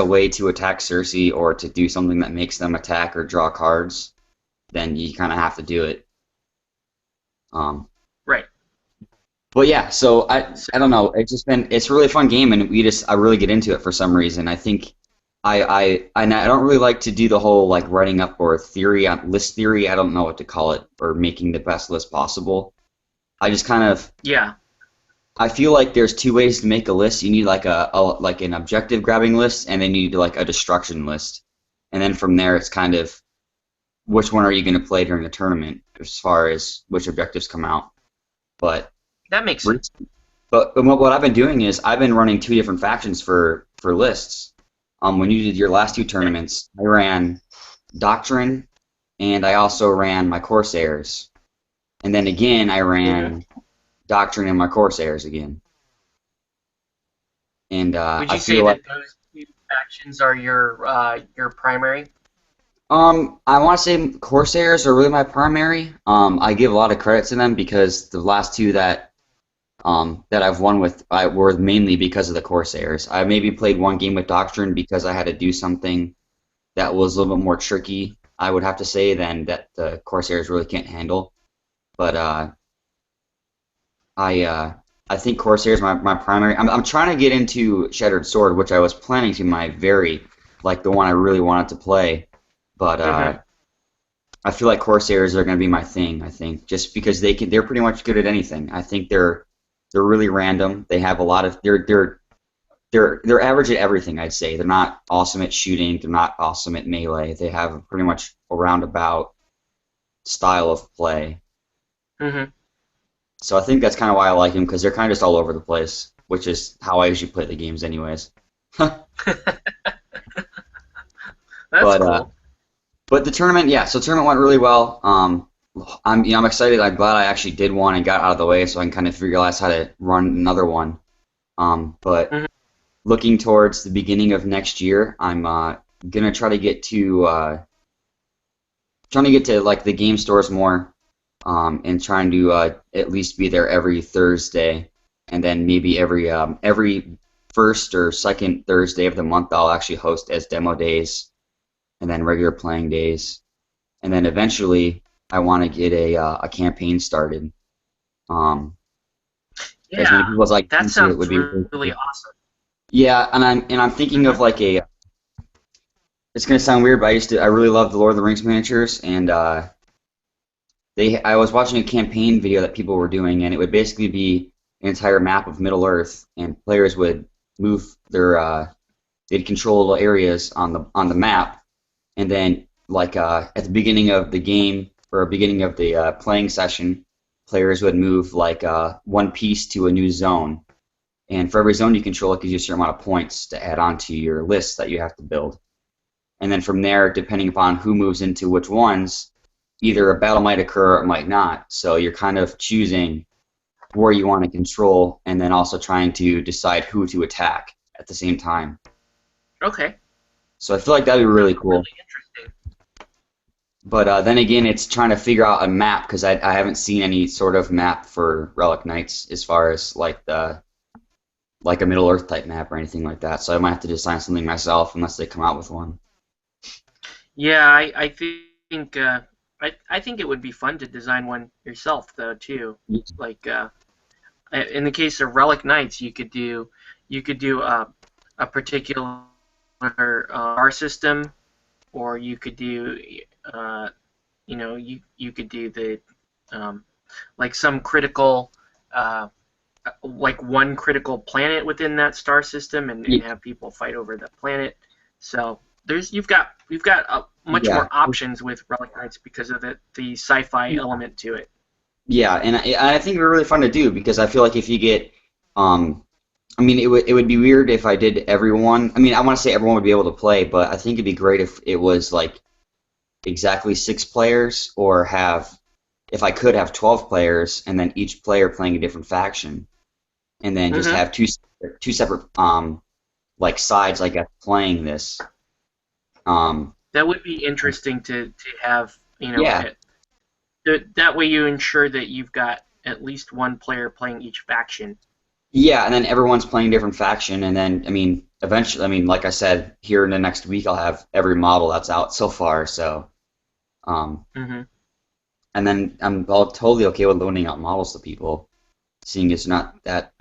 way to attack Cersei or to do something that makes them attack or draw cards, then you kind of have to do it. Um, Right. But yeah, so I don't know. It's a really fun game, and I really get into it for some reason. I think I don't really like to do the whole like writing up or list theory. I don't know what to call it, or making the best list possible. I just kind of Yeah. I feel like there's two ways to make a list. You need like like an objective grabbing list, and then you need like a destruction list, and then from there it's kind of which one are you going to play during the tournament as far as which objectives come out. But That makes sense. But what I've been doing is I've been running two different factions for lists. When you did your last two tournaments, I ran Doctrine, and I also ran my Corsairs. And then again, I ran Doctrine and my Corsairs again. And Would I you say feel like that those two factions are your primary? I want to say Corsairs are really my primary. I give a lot of credit to them because the last two that I've won with were mainly because of the Corsairs. I maybe played one game with Doctrine because I had to do something that was a little bit more tricky, I would have to say, than that the Corsairs really can't handle. But I think Corsairs my primary. I'm trying to get into Shattered Sword, which I was planning to the one I really wanted to play. But I feel like Corsairs are going to be my thing. I think just because they're pretty much good at anything. I think they're really random. They have a lot of they're average at everything. I'd say they're not awesome at shooting. They're not awesome at melee. They have pretty much a roundabout style of play. Mm-hmm. So I think that's kind of why I like them because they're kind of just all over the place, which is how I usually play the games, anyways. That's But cool. but the tournament, yeah. So the tournament went really well. I'm excited. I'm glad I actually did one and got out of the way, so I can kind of figure out how to run another one. But Mhm. looking towards the beginning of next year, I'm gonna try to get to like the game stores more, and trying to at least be there every Thursday, and then maybe every first or second Thursday of the month I'll actually host as demo days, and then regular playing days, and then eventually I want to get a campaign started. As many Yeah, people as I that can to it sounds would be really really cool. awesome. Yeah, and I'm thinking of Mhm. like a it's gonna sound weird, but I really love the Lord of the Rings miniatures, and I was watching a campaign video that people were doing, and it would basically be an entire map of Middle Earth, and players would move their they'd control little areas on the map, and then like at the beginning of the game or beginning of the playing session, players would move like one piece to a new zone, and for every zone you control, it gives you a certain amount of points to add on to your list that you have to build. And then from there, depending upon who moves into which ones, either a battle might occur or it might not. So you're kind of choosing where you want to control, and then also trying to decide who to attack at the same time. Okay. So I feel like that'd be really cool. Really interesting. But then again, it's trying to figure out a map because I haven't seen any sort of map for Relic Knights as far as like a Middle Earth type map or anything like that. So I might have to design something myself unless they come out with one. Yeah, I think I think it would be fun to design one yourself though too. Like in the case of Relic Knights, you could do a particular star system, or you could do you could do the like some critical like one critical planet within that star system, and have people fight over the planet. So you've got much Yeah. more options with Relic Knights because of the sci-fi element to it. Yeah, and I think it'd be really fun to do because I feel like if you get, I mean, it would be weird if I did everyone. I mean, I want to say everyone would be able to play, but I think it'd be great if it was like exactly 6 players, or if I could have 12 players, and then each player playing a different faction, and then just Mhm. have two separate like sides, I guess, playing this. That would be interesting to have, Yeah, that way you ensure that you've got at least one player playing each faction. yeah, and then everyone's playing a different faction, and then I mean, eventually, I mean, like I said, here in the next week, I'll have every model that's out so far. So, um, Hmm. and then I'm all totally okay with loaning out models to people, seeing it's not that.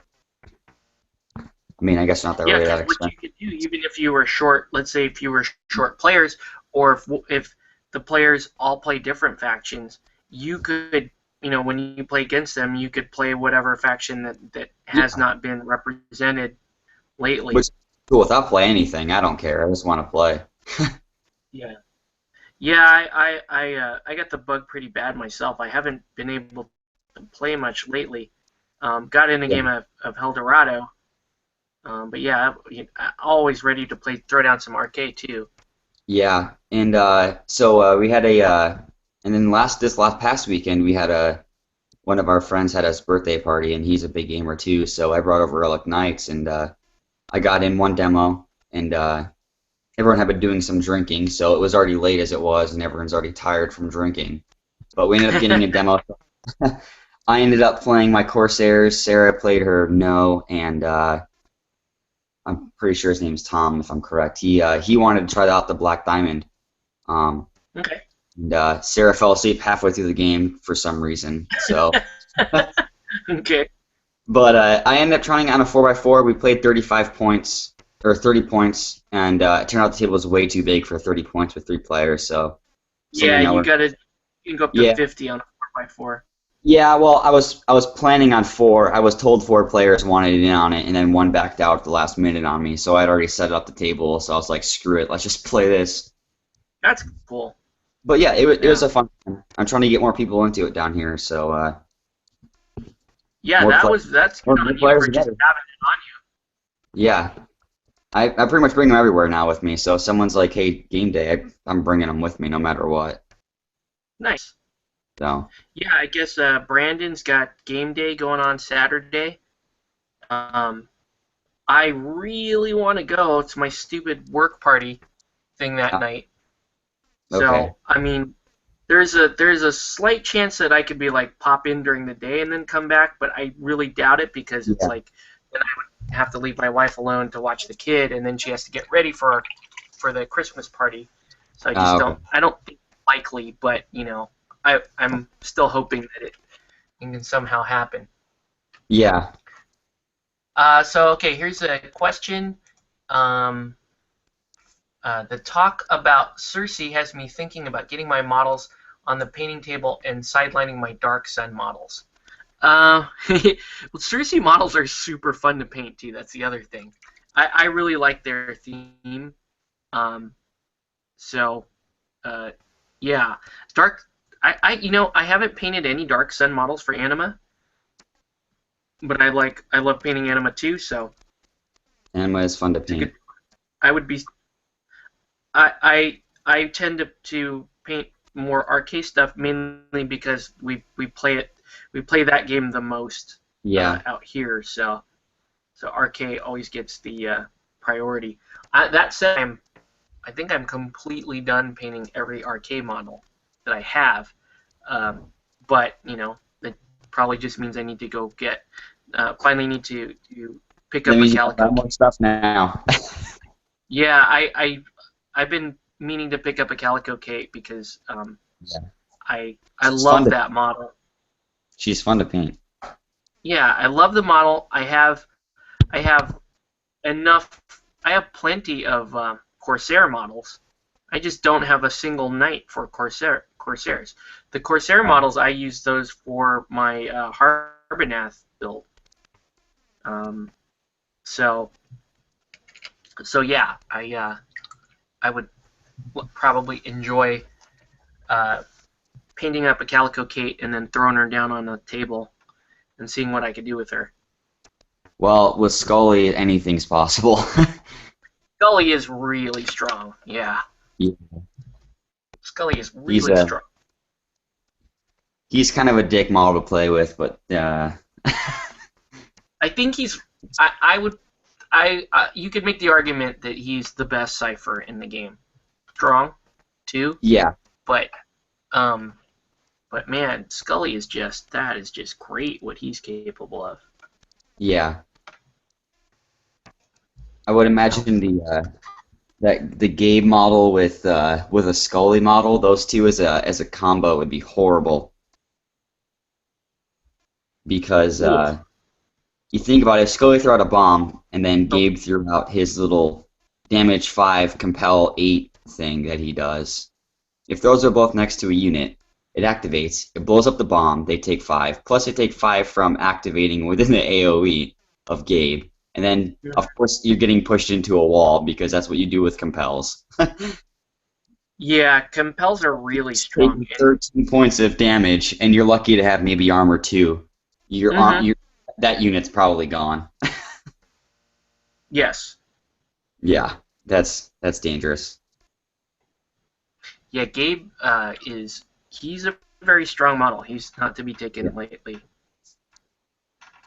I mean, I guess not that Yeah, really because that what you expensive. could do, even if you were short, let's say if you were short players, or if the players all play different factions, you could, when you play against them, you could play whatever faction that has Yeah, not been represented which lately. is cool. If I play anything, I don't care. I just want to play. Yeah. Yeah, I got the bug pretty bad myself. I haven't been able to play much lately. Got in a Yeah. game of Eldorado, but yeah, always ready to play, throw down some arcade too. Yeah, and so we had and then this last past weekend we had one of our friends had his birthday party, and he's a big gamer too. So I brought over Relic Knights, and I got in one demo, and everyone had been doing some drinking, so it was already late as it was, and everyone's already tired from drinking. But we ended up getting a demo. I ended up playing my Corsairs. Sarah played her No, and I'm pretty sure his name's Tom, if I'm correct. He wanted to try out the Black Diamond. Um, Okay. and Sarah fell asleep halfway through the game for some reason. So, Okay. but I ended up trying on a 4x4. We played 35 points or 30 points, and it turned out the table was way too big for 30 points with 3 players. So Yeah, something I you learned. gotta you can go up to Yeah, 50 on a 4x4. yeah. Well, I was planning on 4. I was told 4 players wanted in on it, and then one backed out at the last minute on me. So I'd already set up the table. So I was like, screw it, let's just play this. That's cool. But yeah, it Yeah. was a fun time. I'm trying to get more people into it down here. So Yeah, more play, that's good more on you players for just together. having it on Yeah. I pretty much bring them everywhere now with me. So if someone's like, "Hey, game day," I'm bringing them with me no matter what. you. Nice. So Yeah, I guess Brandon's got game day going on Saturday. Um, I really want to go. It's my stupid work party thing that uh, night. okay, So, I mean, there's a slight chance that I could be like pop in during the day and then come back, but I really doubt it because it's yeah, like then I would have to leave my wife alone to watch the kid, and then she has to get ready for the Christmas party. So okay, I don't think it's likely, but I'm still hoping that it can somehow happen. yeah, So okay, here's a question. Um, The talk about Cersei has me thinking about getting my models on the painting table and sidelining my Dark Sun models. Well, Cersei models are super fun to paint too. That's the other thing. I really like their theme. Um, so, yeah, Dark. I haven't painted any Dark Sun models for Anima, but I love painting Anima too. So Anima is fun to it's a paint. good. I would be. I tend to paint more arcade stuff mainly because we play that game the most Yeah. out here. So arcade always gets the priority. That said, I think I'm completely done painting every arcade model that I have. But that probably just means I need to go get finally need to pick That up a means you have to Calico buy more Kate. stuff now. Yeah, I've been meaning to pick up a Calico Kate because Yeah. I She's fun love to that model. She's fun to paint. Yeah, I love the model. I have enough. I have plenty of Corsair models. I just don't have a single knight for Corsairs. The Corsair models, I use those for my Harbonath build. Um, so yeah, I would probably enjoy painting up a Calico Kate and then throwing her down on a table and seeing what I could do with her. Well, with Scully, anything's possible. Scully is really strong. Yeah, Yeah. Scully is He's really strong. he's kind of a dick model to play with, but I think he's. I would. You could make the argument that he's the best cipher in the game. Strong, too, yeah, but um, but man, Scully is just great what he's capable of. yeah. I would imagine the Gabe model with a Scully model, those two as a combo would be horrible because you think about it, if Scully threw out a bomb and then Gabe threw out his little damage 5, compel 8 thing that he does. If those are both next to a unit, it activates, it blows up the bomb, they take 5, plus they take 5 from activating within the AoE of Gabe. And then, of course, you're getting pushed into a wall because that's what you do with compels. Yeah, compels are really strong. Taking 13 points of damage, and you're lucky to have maybe armor 2. That unit's probably gone. Yes. Yeah, that's dangerous. Yeah, Gabe he's a very strong model. He's not to be taken lightly.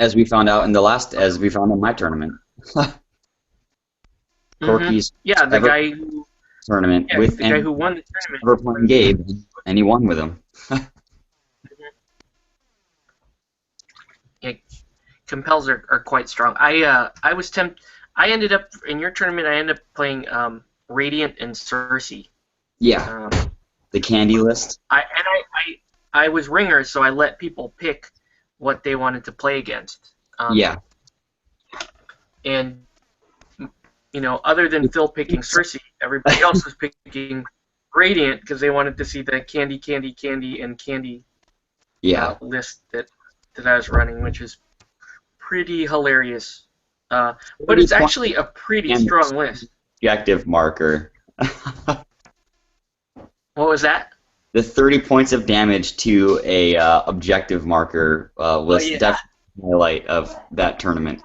As we found out in my tournament. Corky's Yeah, the guy who tournament with the guy who won the tournament. Ever playing Gabe, and he won with him. Yeah, compels are quite strong. I was tempted. I ended up in your tournament. I ended up playing Radiant and Cersei. Yeah, the candy list. I was ringer, so I let people pick what they wanted to play against. Yeah. And other than Phil picking Cersei, everybody else was picking Radiant because they wanted to see the candy list that I was running, which is pretty hilarious. But it's actually a pretty strong list. Objective marker. What was that? The 30 points of damage to a objective marker was definitely the highlight of that tournament.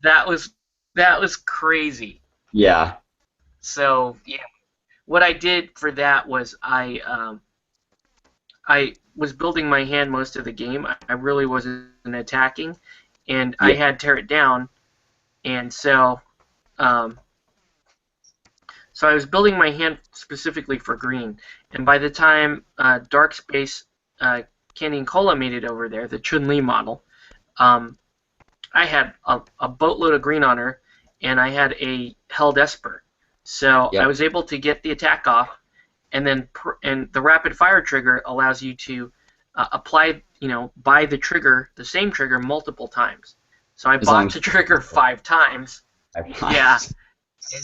That was crazy. Yeah. So yeah, what I did for that was I was building my hand most of the game. I really wasn't attacking, and I had tear it down, and so I was building my hand specifically for green. And by the time Dark Space Candy and Cola made it over there, the Chun-Li model, I had a boatload of green on her, and I had a Held Esper. So I was able to get the attack off, and then and the rapid fire trigger allows you to apply, buy the same trigger multiple times. So I bought the trigger 5 times. Yeah.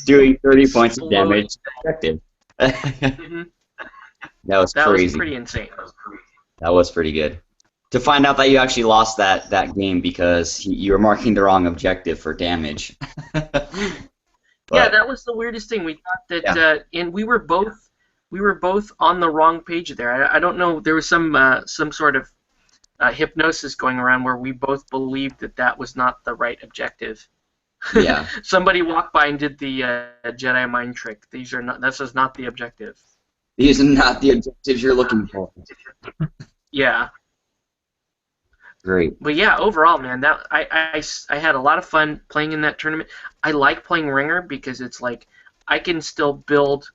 doing 30 points of exploding. damage objective. That hmm was That was crazy. pretty insane. That was pretty good. To find out that you actually lost that game because you were marking the wrong objective for damage. Yeah, But that was the weirdest thing. We thought that, yeah, and we were both on the wrong page there. I don't know. There was some sort of hypnosis going around where we both believed that that was not the right objective. yeah. Somebody walked by and did the Jedi mind trick. These are not. This is not the objective. These are not the objectives you're looking for. Yeah, Great. but yeah, overall, man, that I had a lot of fun playing in that tournament. I like playing Ringer because it's like I can still build,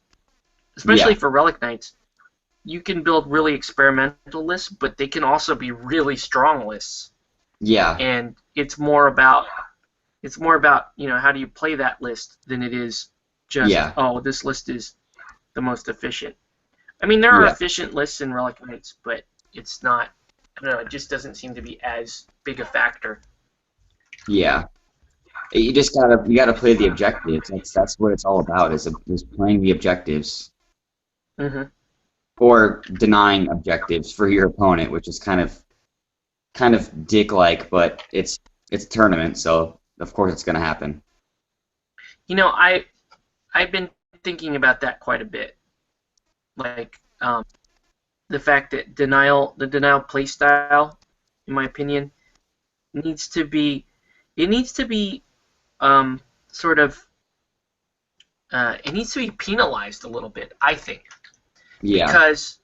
especially Yeah, for Relic Knights. You can build really experimental lists, but they can also be really strong lists. yeah, And it's more about how do you play that list than it is just yeah, this list is the most efficient. I mean, there are yeah, efficient lists in Relic Knights, but it's not. I don't know. It just doesn't seem to be as big a factor. yeah. You gotta play the objectives. That's what it's all about is playing the objectives hmm or denying objectives for your opponent, which is kind of dick-like, but it's a tournament, so of course it's gonna happen. I've been thinking about that quite a bit. Like the fact that the denial playstyle, in my opinion, needs to be it needs to be sort of it needs to be penalized a little bit. I think Yeah, because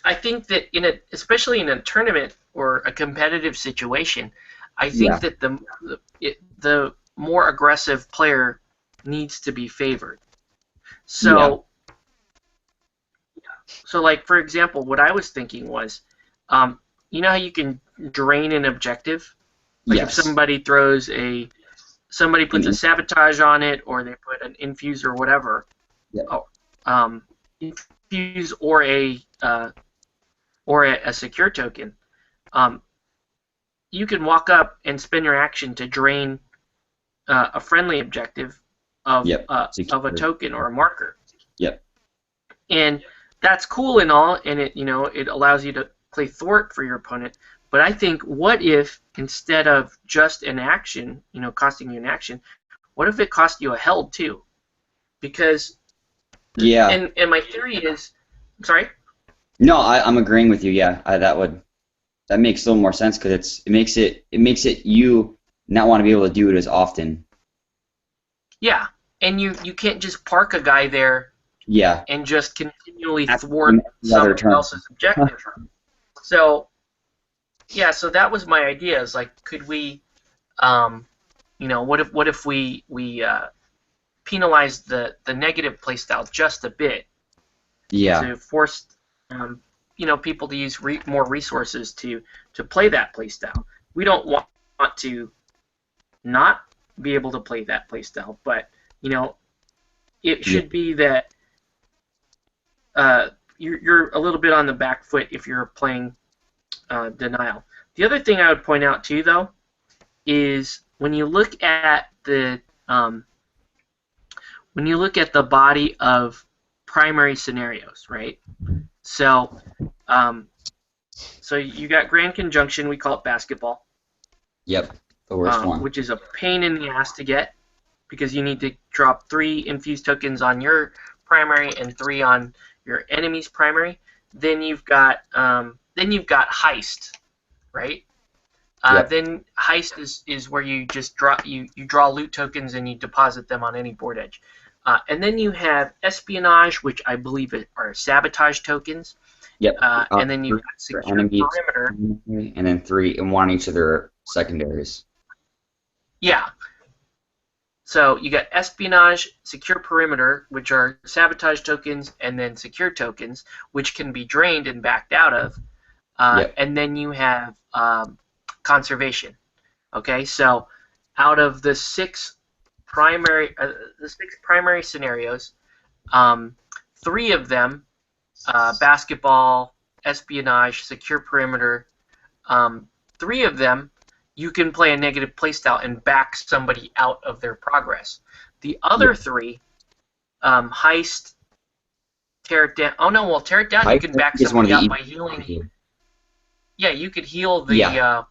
I think that especially in a tournament or a competitive situation, I think yeah, that the more aggressive player needs to be favored. yeah. So like for example, what I was thinking was, you know how you can drain an objective, like if Yes. somebody puts a And sabotage on it, or they put an infuse or whatever, yeah, oh, infuse or a secure token, um, you can walk up and spend your action to drain a friendly objective yep. of a Secure. token or a marker, Yep. and that's cool and all, and it allows you to play thwart for your opponent. But I think, what if instead of just an action, costing you an action, what if it cost you a held too? Because Yeah. and my theory is, I'm sorry. No, I'm agreeing with you. Yeah, that makes a little more sense because it makes it you not want to be able to do it as often. Yeah, and you can't just park a guy there Yeah. and just continually thwart In every other somebody turn. else's objective. So yeah, so that was my idea. Is like, could we, what if we penalize the negative playstyle just a bit Yeah. to force people to use more resources to play that playstyle. We don't want to not be able to play that playstyle, but it Yeah. should be that you're a little bit on the back foot if you're playing denial. The other thing I would point out too, though, is when you look at the body of primary scenarios, right? So, you got Grand Conjunction. We call it basketball, Yep. The worst one. which is a pain in the ass to get because you need to drop 3 infused tokens on your primary and 3 on your enemy's primary. Then you've got Heist, right? Yep. Then Heist is where you just draw loot tokens and you deposit them on any board edge. And then you have Espionage, which I believe are sabotage tokens. Yep. And then you've got For Secure enemies, Perimeter. and then 3 and 1 each of their secondaries. Yeah. So you got Espionage, Secure Perimeter, which are sabotage tokens, and then secure tokens, which can be drained and backed out of. Yep. And then you have Conservation. Okay, so out of the 6 primary scenarios, 3 of them, basketball, espionage, secure perimeter, 3 of them you can play a negative playstyle and back somebody out of their progress. The other three, heist, tear it down. Oh no, well, tear it down. You can back is one of somebody the up by healing. Yeah, you could heal the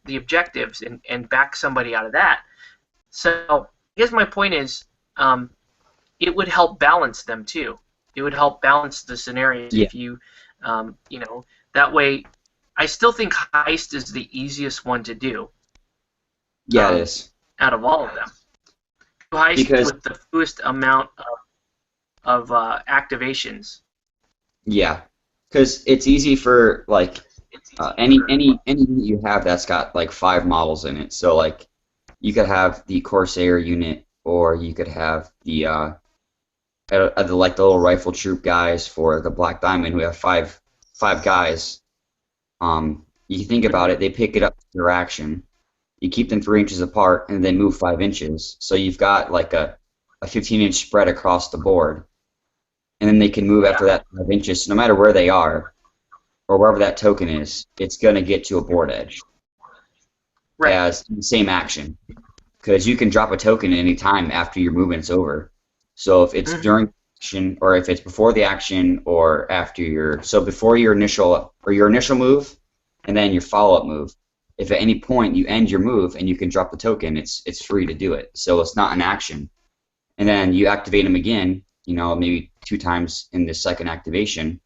objectives and back somebody out of that. So I guess my point is, it would help balance them too. It would help balance the scenarios if you, that way. I still think heist is the easiest one to do. Yeah, it is. Out of all of them, heist Because with the fewest amount of activations. yeah, because it's easy for like any unit you have that's got like 5 models in it. So like you could have the Corsair unit, or you could have the like the little rifle troop guys for the Black Diamond who have five guys. You think about it, they pick it up to their action. You keep them 3 inches apart and then move 5 inches. So you've got like a 15-inch spread across the board. And then they can move after that 5 inches. So no matter where they are, or wherever that token is, it's going to get to a board edge. Right. As the same action. Because you can drop a token at any time after your movement's over. So if it's during action, or if it's before the action, or after before your initial move, and then your follow-up move. If at any point you end your move and you can drop the token, it's free to do it. So it's not an action. And then you activate them again, maybe 2 times in the second activation.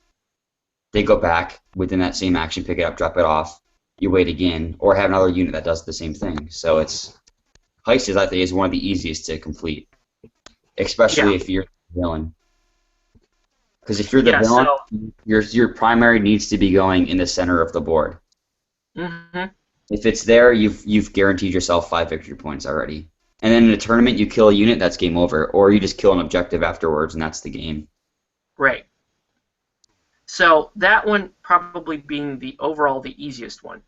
They go back within that same action, pick it up, drop it off. You wait again, or have another unit that does the same thing. So heist I think is one of the easiest to complete, especially if you're the villain. Because if you're the villain, your primary needs to be going in the center of the board. Mm-hmm. If it's there, you've guaranteed yourself 5 victory points already. And then in a tournament, you kill a unit, that's game over. Or you just kill an objective afterwards, and that's the game. Right. So that one probably being overall the easiest one.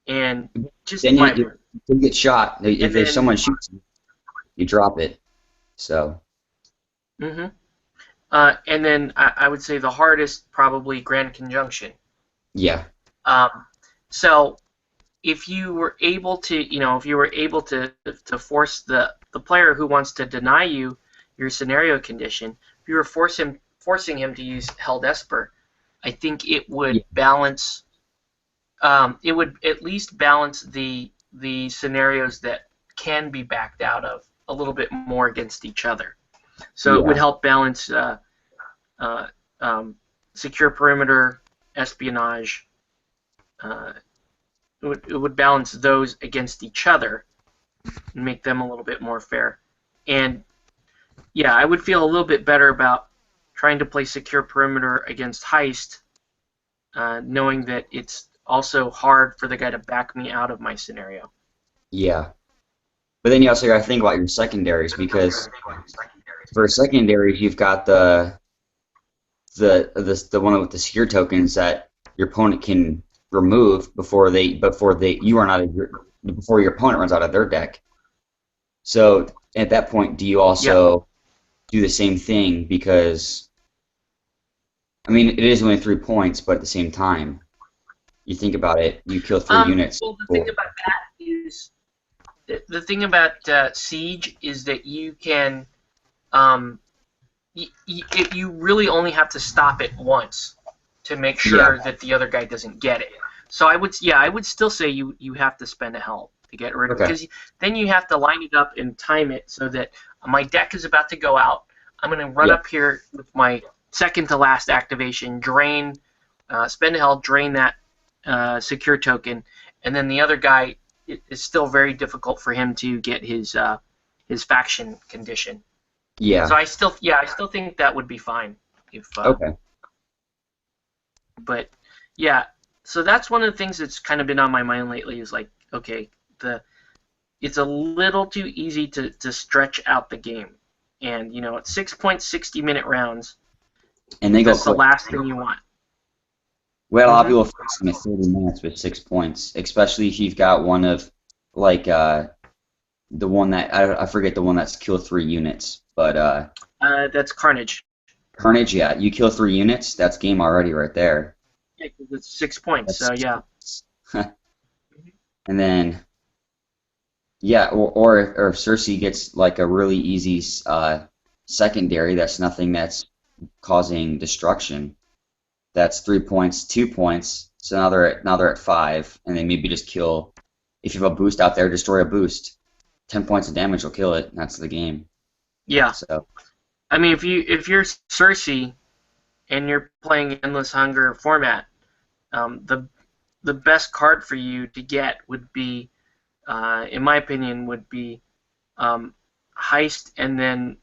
And just then you get shot. If someone shoots you, you drop it. So. Mm-hmm. And then I would say the hardest, probably Grand Conjunction. Yeah. So if you were able to, force the player who wants to deny you your scenario condition, if you were forcing him to use Held Esper, I think it would balance. It would at least balance the scenarios that can be backed out of a little bit more against each other. So it would help balance secure perimeter, espionage. It would balance those against each other and make them a little bit more fair. And yeah, I would feel a little bit better about trying to play secure perimeter against heist, knowing that it's also hard for the guy to back me out of my scenario. Yeah. But then you also got to think about your secondaries, because for secondaries you've got the one with the secure tokens that your opponent can remove before your opponent runs out of their deck. So at that point, do you also do the same thing? Because I mean, it is only 3 points, but at the same time, you think about it, you kill 3 units. Well, the thing about that is the thing about Siege is that you can you really only have to stop it once to make sure that the other guy doesn't get it. So I would still say you have to spend a help to get rid of it, because then you have to line it up and time it so that my deck is about to go out. I'm going to run up here with my second to last activation, drain, spend a help, drain that secure token, and then the other guy, it's still very difficult for him to get his faction condition. Yeah. So I still think that would be fine. Okay. But yeah, so that's one of the things that's kind of been on my mind lately, is like, okay, it's a little too easy to stretch out the game, and at 6.60-minute rounds, and they go that's the last thing you want. Well, a lot of people fix them at 30 minutes with 6 points, especially if you've got one of, like, the one that, I forget the one that's kill 3 units, but... that's Carnage. Carnage, yeah. You kill 3 units, that's game already right there. Yeah, 'cause it's 6 points, so yeah. And then Yeah, or if Cersei gets like a really easy secondary, that's nothing that's causing destruction. That's 3 points, 2 points. So now they're at five, and they maybe just kill. If you have a boost out there, destroy a boost. 10 points of damage will kill it. And that's the game. Yeah. So I mean, if you're Cersei and you're playing Endless Hunger format, the best card for you to get would be, in my opinion, would be Heist, and then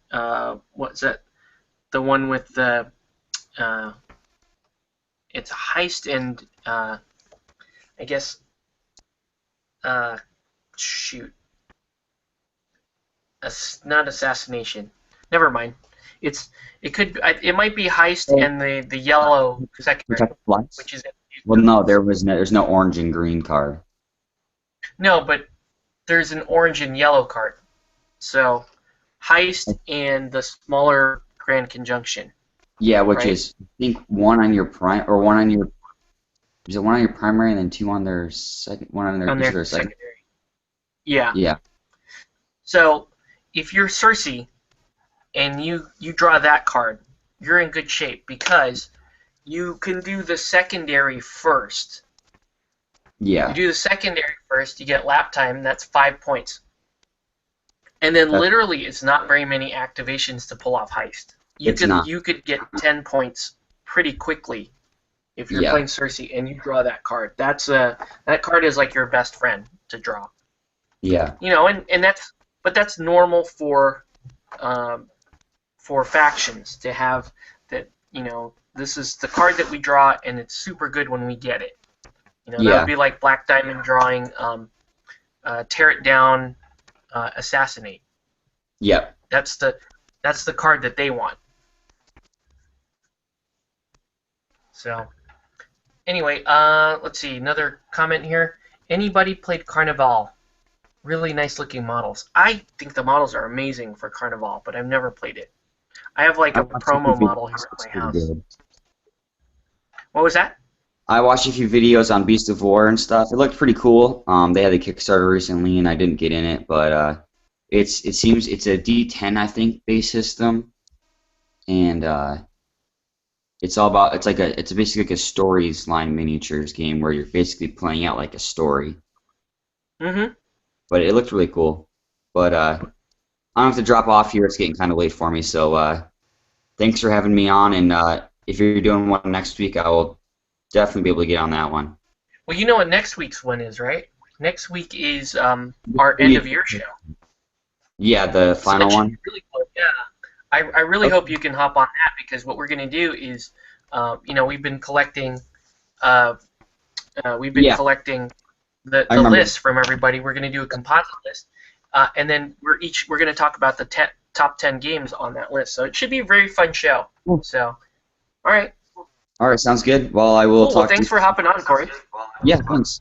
what's that? The one with the uh, it's Heist and I guess uh, shoot, not Assassination. Never mind. It might be Heist oh, and the yellow we secondary, talked once. which is Well, no, there's no orange and green card. no, but there's an orange and yellow card. So Heist and the smaller Grand Conjunction, Yeah, which right? is I think one on your prime or one on your is it one on your primary and then two on their second one on their On each of their their second. secondary. Yeah. Yeah, So if you're Cersei and you draw that card, you're in good shape because you can do the secondary first. You yeah. do the secondary first, you get lap time, that's 5 points. And then That, literally it's not very many activations to pull off Heist. it's not. You could get 10 points pretty quickly if you're Yeah, playing Cersei and you draw that card. That card is like your best friend to draw. yeah, And that's normal for factions to have that. This is the card that we draw, and it's super good when we get it. That would yeah, be like Black Diamond drawing Tear It Down, Assassinate. yeah. That's the card that they want. So anyway, let's see, another comment here. Anybody played Carnival? Really nice looking models. I think the models are amazing for Carnival, but I've never played it. I have like I a watched a few promo model here videos. at It's my pretty house. good. What was that? I watched a few videos on Beast of War and stuff. It looked pretty cool. They had the Kickstarter recently, and I didn't get in it, but it seems it's a D10 I think base system, and it's basically like a stories line miniatures game where you're basically playing out like a story. Mm-hmm. But it looked really cool. But I have to drop off here. It's getting kind of late for me, so thanks for having me on. And if you're doing one next week, I will definitely be able to get on that one. Well, you know what next week's one is, right? Next week is our end of year show. Yeah, the So final that should one. be really cool. Yeah. I really Okay. hope you can hop on that because what we're going to do is, we've been collecting, uh, Yeah, the I remember. lists from everybody. We're going to do a composite list, and then we're going to talk about the top 10 games on that list. So it should be a very fun show. Cool. So, all right, All right, sounds good. Well, I will cool. Well, talk to thanks you. for hopping on, Corey. Yeah, thanks.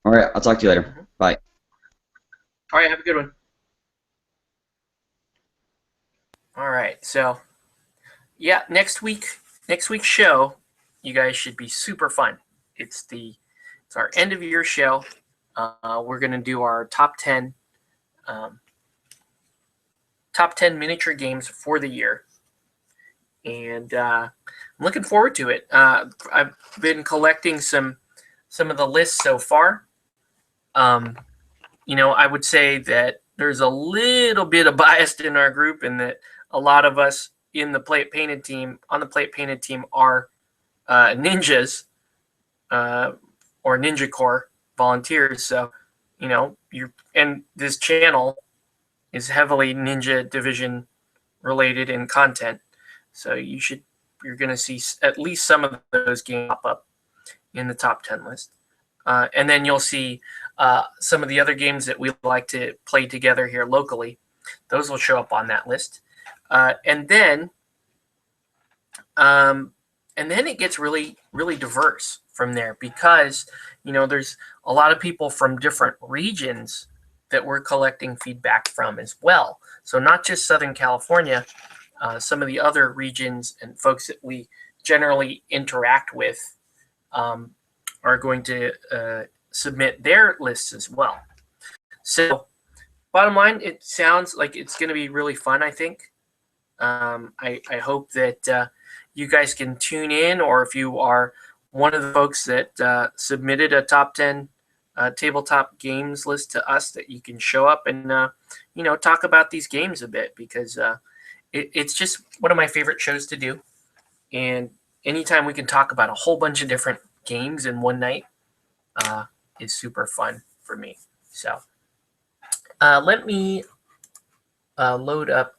All right, I'll talk to you later. Bye. All right, have a good one. All right, so yeah, next week's show, you guys should be super fun. It's our end of year show. We're gonna do our um, top 10 miniature games for the year, and I'm looking forward to it. I've been collecting some of the lists so far. I would say that there's a little bit of bias in our group, in that a lot of us in the Play It Painted team are ninjas, or Ninja Corps volunteers. So, and this channel is heavily Ninja Division related in content. So you're going to see at least some of those games pop up in the top 10 list. And then you'll see some of the other games that we like to play together here locally. Those will show up on that list. And then it gets really, really diverse from there, because there's a lot of people from different regions that we're collecting feedback from as well. So not just Southern California, some of the other regions and folks that we generally interact with are going to submit their lists as well. So, bottom line, it sounds like it's going to be really fun, I think. I hope that you guys can tune in, or if you are one of the folks that submitted a top 10 tabletop games list to us, that you can show up and talk about these games a bit, because it's just one of my favorite shows to do. And anytime we can talk about a whole bunch of different games in one night is super fun for me. So let me load up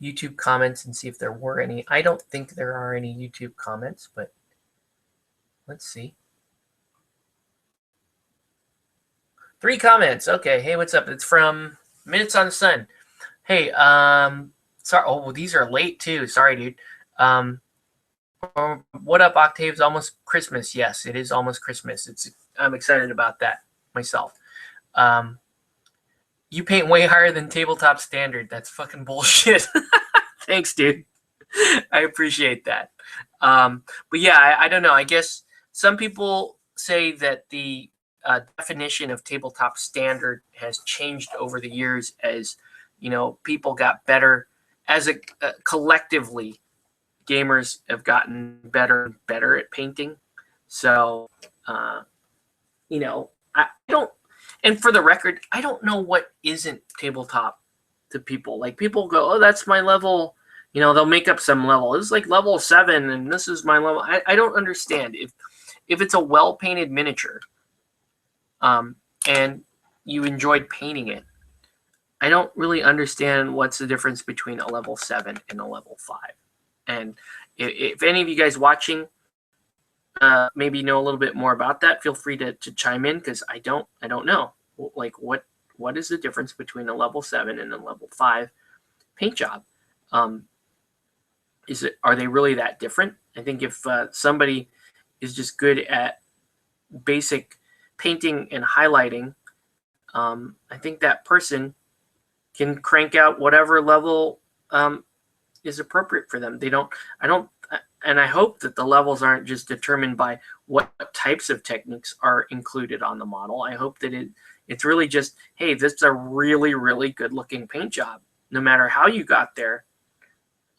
YouTube comments and see if there were any. I don't think there are any YouTube comments, but let's see. 3 comments. Okay. Hey, what's up? It's from Minutes on the Sun. Hey, sorry. Oh, well, these are late too. Sorry, dude. What up, Octave's almost Christmas? Yes, it is almost Christmas. I'm excited about that myself. You paint way higher than tabletop standard. That's fucking bullshit. Thanks, dude. I appreciate that. But yeah, I don't know. I guess some people say that the definition of tabletop standard has changed over the years as, people got better as collectively. Gamers have gotten better and better at painting. So, I don't, and for the record, I don't know what isn't tabletop to people. Like, people go, oh, that's my level. They'll make up some level. This is like level 7, and this is my level. I don't understand. If it's a well-painted miniature, and you enjoyed painting it, I don't really understand what's the difference between a level 7 and a level 5. And if any of you guys watching maybe know a little bit more about that, feel free to chime in, because I don't know. Like, what is the difference between a level 7 and a level 5 paint job? Are they really that different? I think if somebody is just good at basic painting and highlighting, I think that person can crank out whatever level is appropriate for them. And I hope that the levels aren't just determined by what types of techniques are included on the model. I hope that it's really just, hey, this is a really, really good looking paint job, no matter how you got there,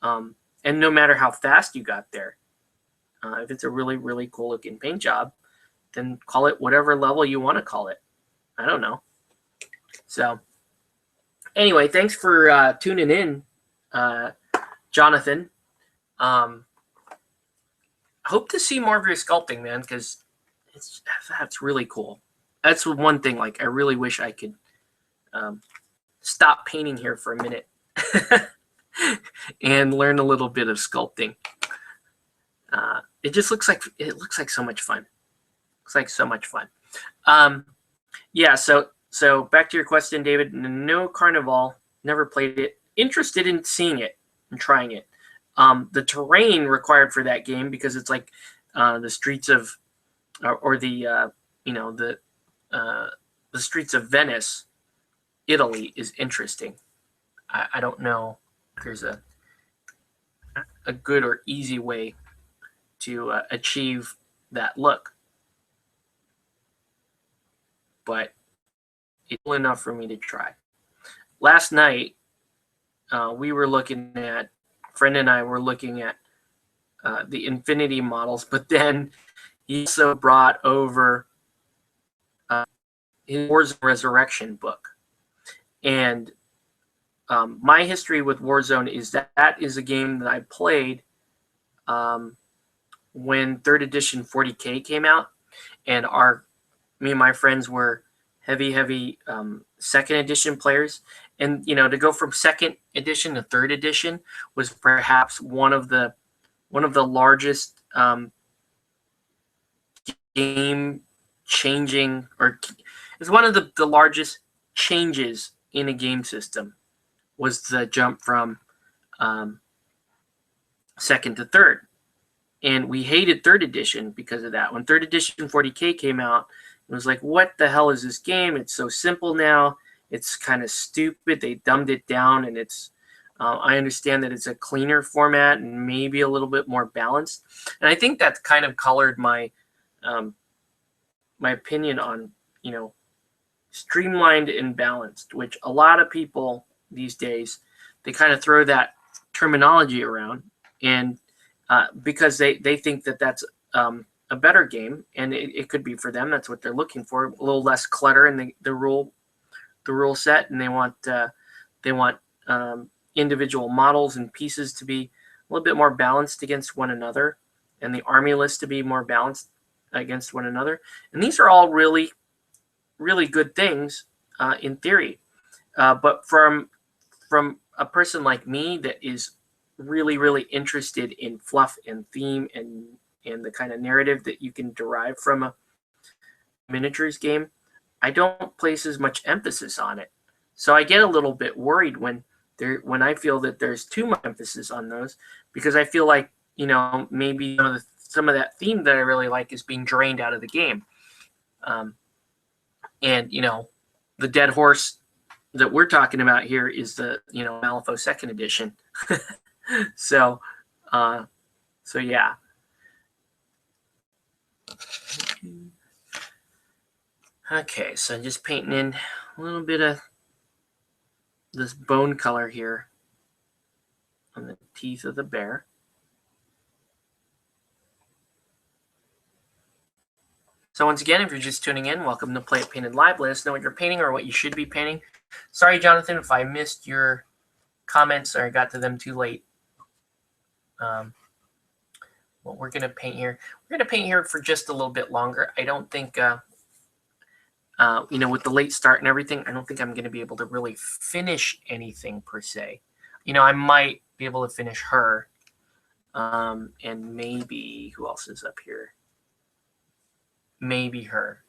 and no matter how fast you got there. If it's a really, really cool looking paint job, then call it whatever level you want to call it. I don't know. So anyway, thanks for tuning in, Jonathan. Hope to see more of your sculpting, man, because that's really cool. That's one thing. Like, I really wish I could stop painting here for a minute and learn a little bit of sculpting. It just looks like so much fun. Looks like so much fun. Yeah. So back to your question, David. No Carnival. Never played it. Interested in seeing it and trying it. The terrain required for that game, because it's like the streets of, or the streets of Venice, Italy, is interesting. I don't know if there's a good or easy way to achieve that look, but it's enough for me to try. Last night, friend and I were looking at the Infinity models, but then he also brought over his Warzone Resurrection book. And my history with Warzone is that is a game that I played when 3rd edition 40K came out, and me and my friends were heavy 2nd edition players. And to go from 2nd edition to 3rd edition was perhaps one of the largest game changing, or it's one of the largest changes in a game system, was the jump from 2nd to 3rd. And we hated 3rd edition because of that. When 3rd edition 40K came out, it was like, what the hell is this game? It's so simple now. It's kind of stupid. They dumbed it down, and it's I understand that it's a cleaner format and maybe a little bit more balanced. And I think that kind of colored my my opinion on streamlined and balanced, which a lot of people these days, they kind of throw that terminology around, and because they think that that's a better game, and it could be for them. That's what they're looking for, a little less clutter in the rule set, and they want individual models and pieces to be a little bit more balanced against one another, and the army list to be more balanced against one another. And these are all really, really good things in theory. But from a person like me that is really, really interested in fluff and theme and the kind of narrative that you can derive from a miniatures game, I don't place as much emphasis on it. So I get a little bit worried when I feel that there's too much emphasis on those, because I feel like, maybe some of that theme that I really like is being drained out of the game. And the dead horse that we're talking about here is the Malifaux second edition. so yeah. Okay, so I'm just painting in a little bit of this bone color here on the teeth of the bear. So once again, if you're just tuning in, welcome to Play It Painted Live. Let us know what you're painting or what you should be painting. Sorry, Jonathan, if I missed your comments or I got to them too late. What we're going to paint here, for just a little bit longer. I don't think, with the late start and everything, I don't think I'm going to be able to really finish anything per se. I might be able to finish her. And maybe, who else is up here? Maybe her.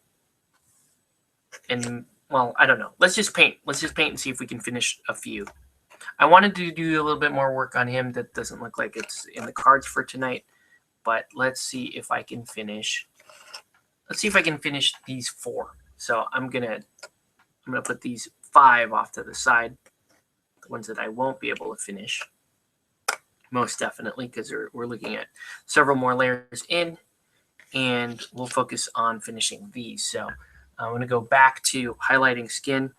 And, well, I don't know. Let's just paint and see if we can finish a few. I wanted to do a little bit more work on him. That doesn't look like it's in the cards for tonight. But let's see if I can finish. Let's see if I can finish these 4. So I'm gonna put these 5 off to the side. The ones that I won't be able to finish. Most definitely, because we're looking at several more layers in. And we'll focus on finishing these. So I'm going to go back to highlighting skin.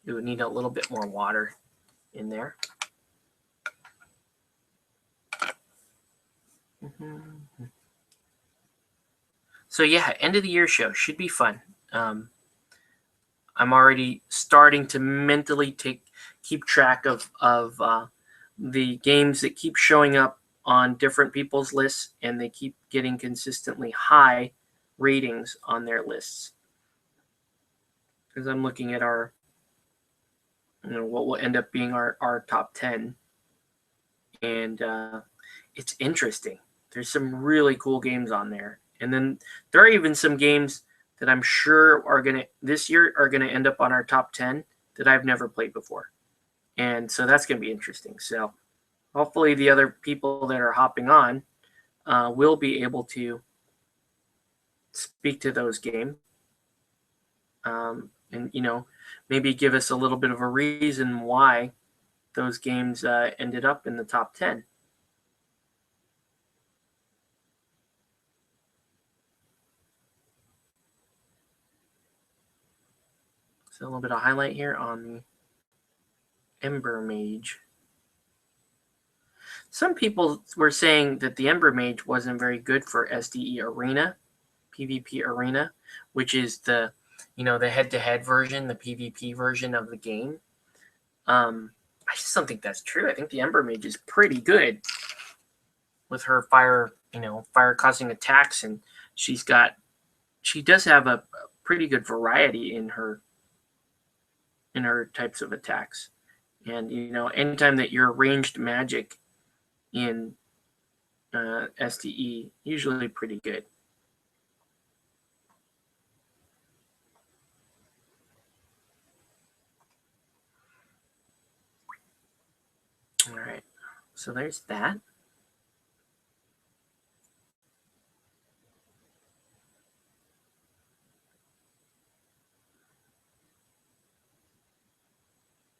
You would need a little bit more water in there. So yeah, end of the year show should be fun. I'm already starting to mentally keep track of the games that keep showing up on different people's lists, and they keep getting consistently high ratings on their lists. Because I'm looking at our, what will end up being our top 10. And it's interesting. There's some really cool games on there. And then there are even some games that I'm sure this year are gonna end up on our top 10 that I've never played before. And so that's going to be interesting. So hopefully the other people that are hopping on will be able to speak to those games. And, maybe give us a little bit of a reason why those games ended up in the top 10. So a little bit of highlight here on the Ember Mage. Some people were saying that the Ember Mage wasn't very good for SDE Arena, PvP Arena, which is the head-to-head version, the PvP version of the game. I just don't think that's true. I think the Ember Mage is pretty good with her fire-causing attacks, and she does have a pretty good variety in her types of attacks. And anytime that you're ranged magic in SDE, usually pretty good. All right, so there's that.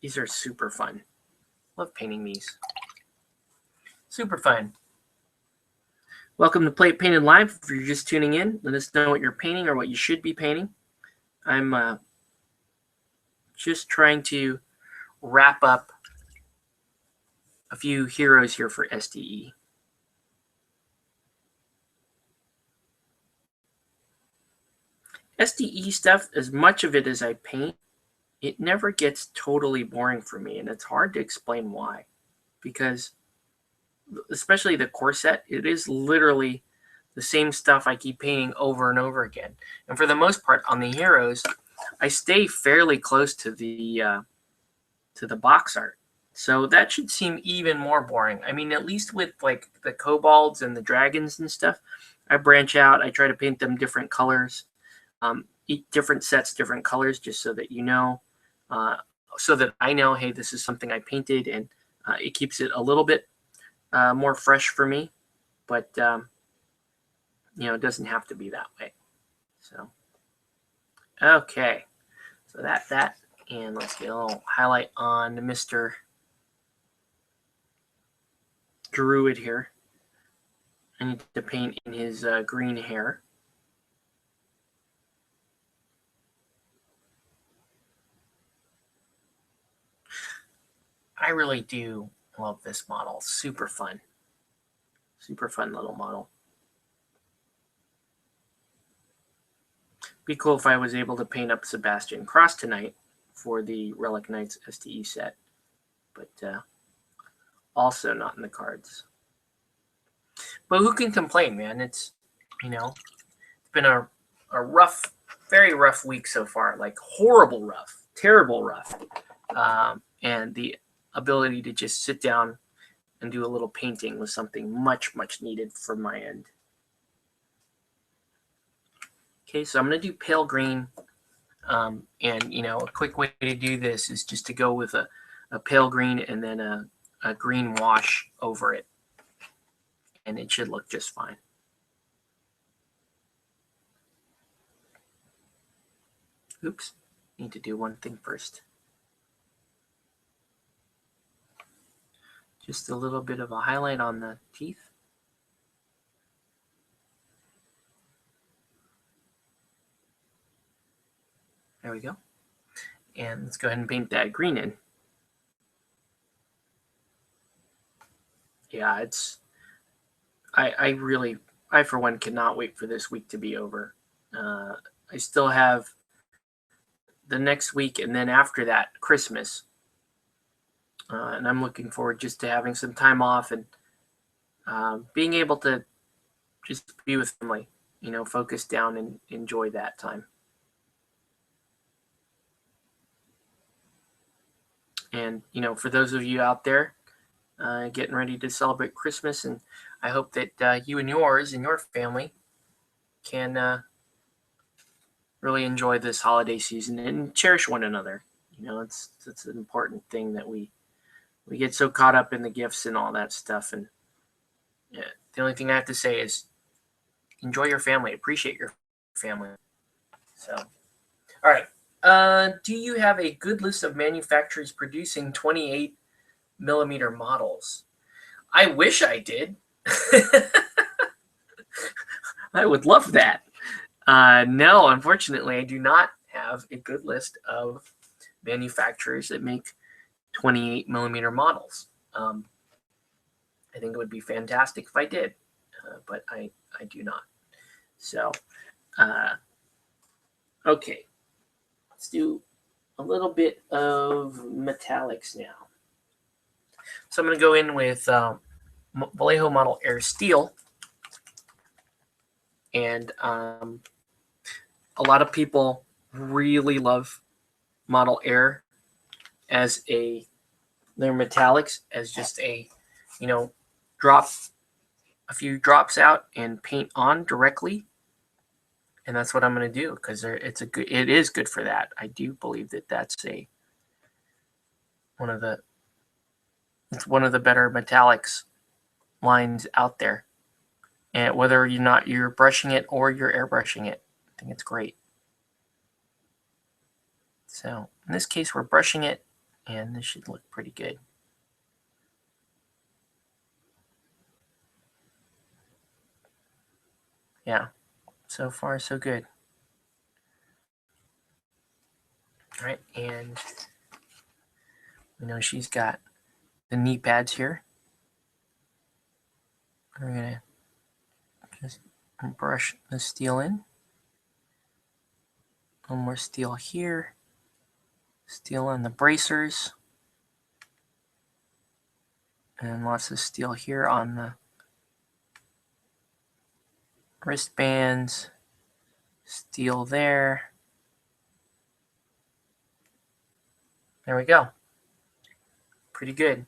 These are super fun. Love painting these. Super fun. Welcome to Play It Painted Live. If you're just tuning in, let us know what you're painting or what you should be painting. I'm just trying to wrap up a few heroes here for SDE. SDE stuff, as much of it as I paint, it never gets totally boring for me, and it's hard to explain why. Because, especially the core set, it is literally the same stuff I keep painting over and over again. And for the most part, on the heroes, I stay fairly close to the box art. So that should seem even more boring. I mean, at least with like the kobolds and the dragons and stuff, I branch out. I try to paint them different colors, different sets, different colors, just so that you know, so that I know, hey, this is something I painted, and it keeps it a little bit more fresh for me. But it doesn't have to be that way. So, okay, so that, and let's get a little highlight on Mr. Druid here. I need to paint in his green hair. I really do love this model. Super fun. Super fun little model. Be cool if I was able to paint up Sebastian Cross tonight for the Relic Knights SDE set, but also not in the cards. But who can complain, man? It's been a rough, very rough week so far. Like horrible rough, terrible rough, and the ability to just sit down and do a little painting was something much, much needed from my end. Okay, so I'm going to do pale green. And, a quick way to do this is just to go with a pale green and then a green wash over it. And it should look just fine. Oops, need to do one thing first. Just a little bit of a highlight on the teeth. There we go. And let's go ahead and paint that green in. Yeah, I for one cannot wait for this week to be over. I still have the next week, and then after that, Christmas. And I'm looking forward just to having some time off and being able to just be with family, focus down and enjoy that time. And, for those of you out there getting ready to celebrate Christmas, and I hope that you and yours and your family can really enjoy this holiday season and cherish one another. It's an important thing that we get so caught up in the gifts and all that stuff. And the only thing I have to say is enjoy your family, appreciate your family. So, all right. Do you have a good list of manufacturers producing 28 millimeter models? I wish I did. I would love that. No, unfortunately, I do not have a good list of manufacturers that make 28 millimeter models. I think it would be fantastic if I did, but I do not. So, okay. Let's do a little bit of metallics now. So I'm going to go in with Vallejo Model Air Steel. And a lot of people really love Model Air as their metallics as just a, drop a few drops out and paint on directly. And that's what I'm going to do because it is good for that. I do believe that that's one of the better metallics lines out there. And whether you're brushing it or you're airbrushing it, I think it's great. So in this case, we're brushing it, and this should look pretty good. Yeah, so far so good. All right, and she's got the knee pads here. We're gonna just brush the steel in. A little more steel here. Steel on the bracers. And lots of steel here on the wristbands. Steel there. There we go. Pretty good.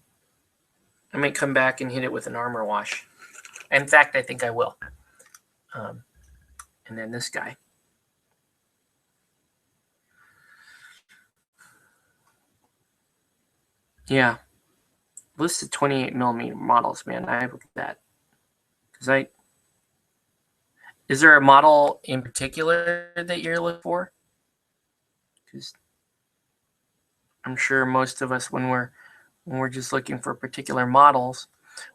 I might come back and hit it with an armor wash. In fact, I think I will. And then this guy. Yeah. Listed 28 millimeter models, man. I look at that. Is there a model in particular that you're looking for? Because I'm sure most of us, when we're just looking for particular models,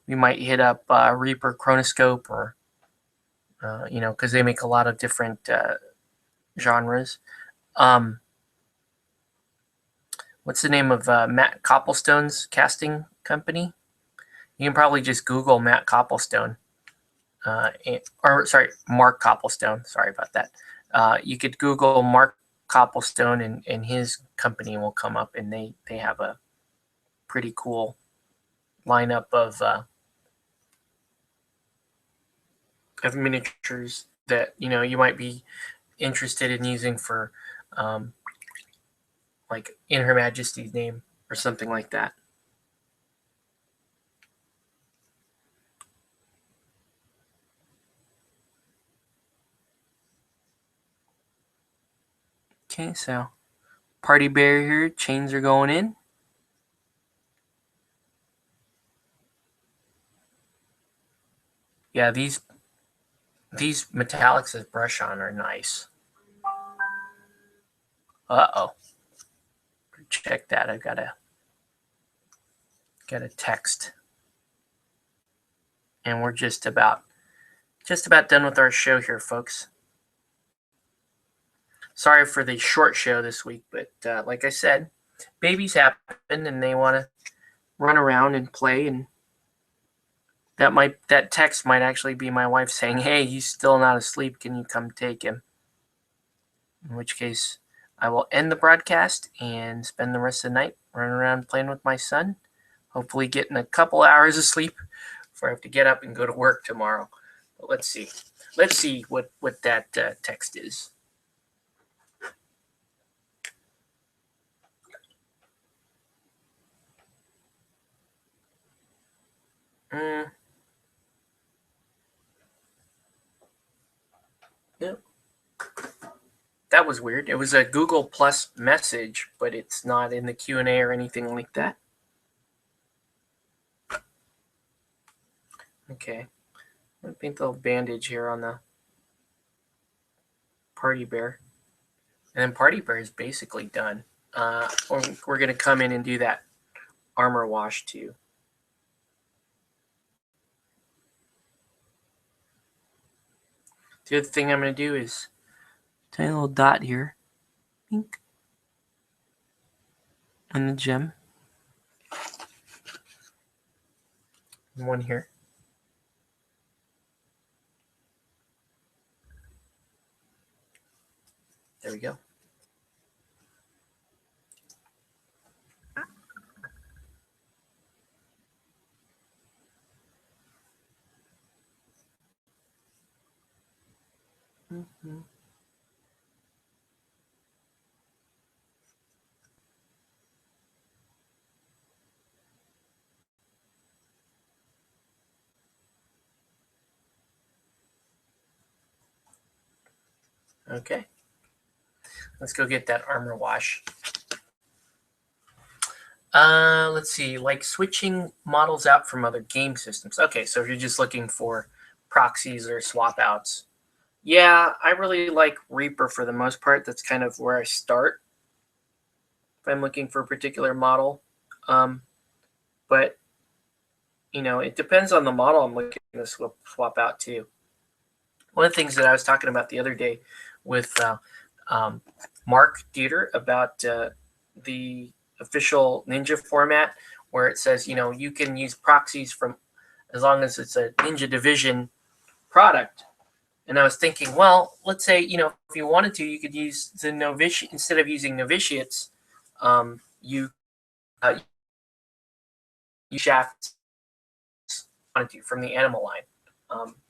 we might hit up Reaper Chronoscope or because they make a lot of different genres. What's the name of Matt Copplestone's casting company? You can probably just Google Matt Copplestone, Mark Copplestone. Sorry about that. You could Google Mark Copplestone and his company will come up, and they have a pretty cool lineup of miniatures that you might be interested in using for like in Her Majesty's name or something like that. Okay, so Party Bear here, chains are going in. Yeah, these metallics as brush on are nice. Uh-oh. Check that. I've got a text. And we're just about done with our show here, folks. Sorry for the short show this week, but like I said, babies happen and they want to run around and play, and that text might actually be my wife saying, "Hey, he's still not asleep. Can you come take him?" In which case, I will end the broadcast and spend the rest of the night running around playing with my son, hopefully getting a couple hours of sleep before I have to get up and go to work tomorrow. But let's see what that text is. Yep. That was weird. It was a Google Plus message, but it's not in the Q&A or anything like that. Okay. I'm going to paint the little bandage here on the Party Bear. And then Party Bear is basically done. We're going to come in and do that armor wash too. The other thing I'm going to do is tiny little dot here. Pink. And the gem. And one here. There we go. Mm-hmm. Okay. Let's go get that armor wash. Let's see, like switching models out from other game systems. Okay, so if you're just looking for proxies or swap outs. Yeah, I really like Reaper for the most part. That's kind of where I start if I'm looking for a particular model. But, it depends on the model I'm looking to swap out to. one of the things that I was talking about the other day with Mark Dieter about the official Ninja format, where it says, you can use proxies from as long as it's a Ninja Division product. And I was thinking, well, let's say, if you wanted to, you could use the novitiate instead of using novitiates. You shafts from the animal line.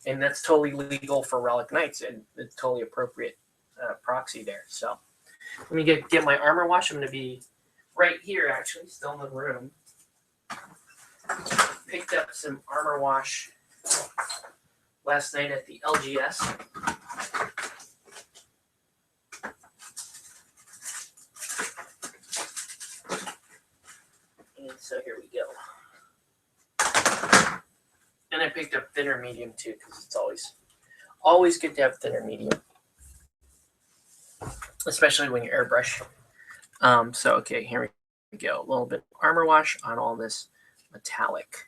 And that's totally legal for Relic Knights, and it's totally appropriate proxy there. So let me get my armor wash. I'm going to be right here, actually, still in the room. Picked up some armor wash last night at the LGS. And so here we go. And I picked up thinner medium too, because it's always good to have thinner medium, especially when you airbrush. So okay, here we go. A little bit of armor wash on all this metallic.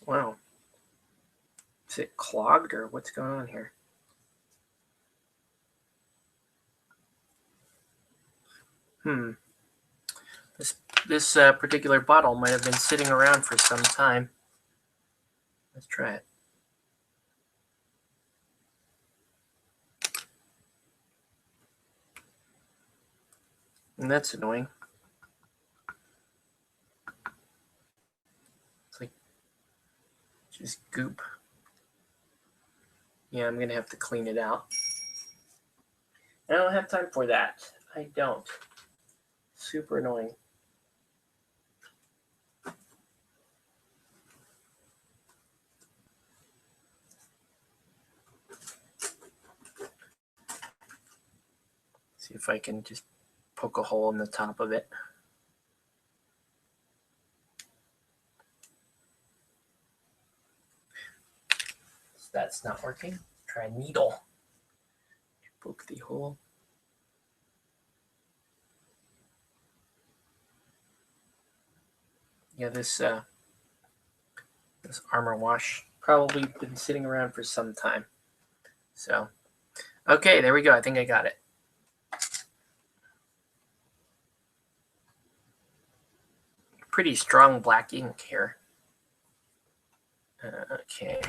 Wow. Is it clogged or what's going on here? This particular bottle might have been sitting around for some time. Let's try it. And that's annoying. It's like just goop. Yeah, I'm going to have to clean it out. I don't have time for that. I don't. Super annoying. See if I can just poke a hole in the top of it. So that's not working. Try a needle. Poke the hole. Yeah, this armor wash probably been sitting around for some time. So, okay, there we go. I think I got it. Pretty strong black ink here. Okay.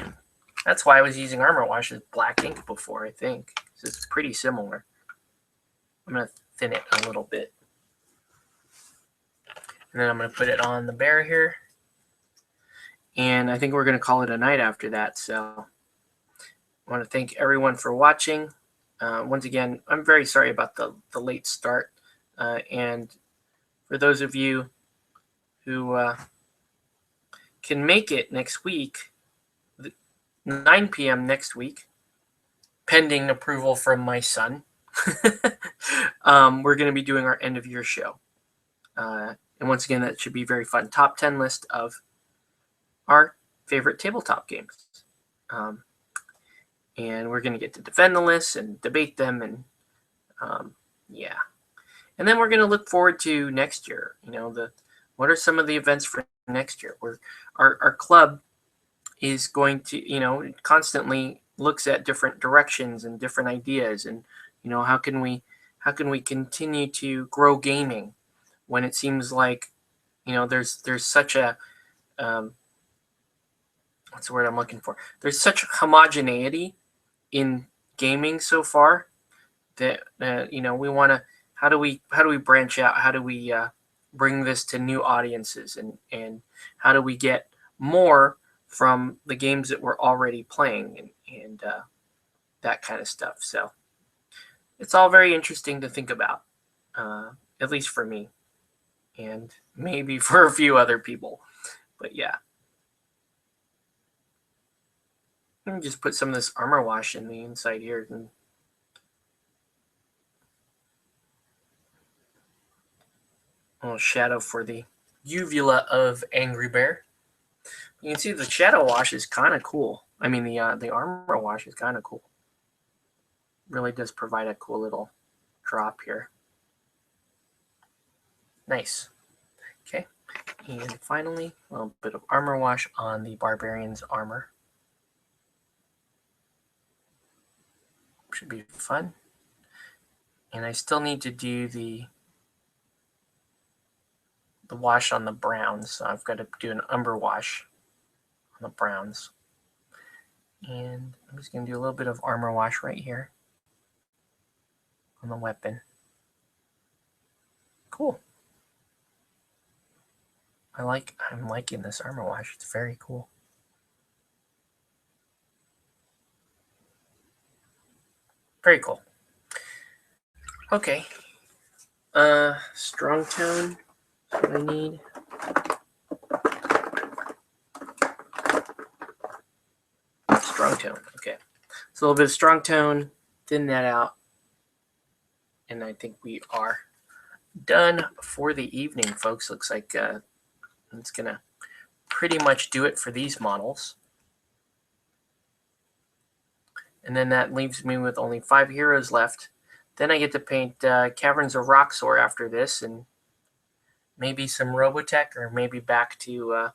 That's why I was using armor wash as black ink before, I think. It's pretty similar. I'm going to thin it a little bit. And then I'm going to put it on the bear here. And I think we're going to call it a night after that. So I want to thank everyone for watching. Once again, I'm very sorry about the late start. And for those of you who can make it next week, 9 p.m. next week, pending approval from my son, we're going to be doing our end of year show. And once again, that should be very fun. Top 10 list of our favorite tabletop games. And we're going to get to defend the lists and debate them. And yeah. And then we're going to look forward to next year. What are some of the events for next year? Our club is going to, constantly looks at different directions and different ideas. And, how can we continue to grow gaming when it seems like, there's such a, what's the word I'm looking for? There's such homogeneity in gaming so far that, we want to, how do we branch out? How do we bring this to new audiences, and how do we get more from the games that we're already playing and that kind of stuff. So it's all very interesting to think about, at least for me, and maybe for a few other people. But yeah. Let me just put some of this armor wash in the inside here. And a little shadow for the uvula of Angry Bear. You can see the shadow wash is kind of cool. I mean, the armor wash is kind of cool. Really does provide a cool little drop here. Nice. Okay. And finally, a little bit of armor wash on the Barbarian's armor. Should be fun. And I still need to do the wash on the browns. So I've got to do an umber wash on the browns. And I'm just going to do a little bit of armor wash right here on the weapon. Cool. I'm liking this armor wash. It's very cool. Very cool. Okay. Strong tone. That's what I need. Strong tone. Okay. So a little bit of strong tone. Thin that out. And I think we are done for the evening, folks. Looks like it's going to pretty much do it for these models. And then that leaves me with only 5 heroes left. Then I get to paint Caverns of Roxor after this, and maybe some Robotech, or maybe back to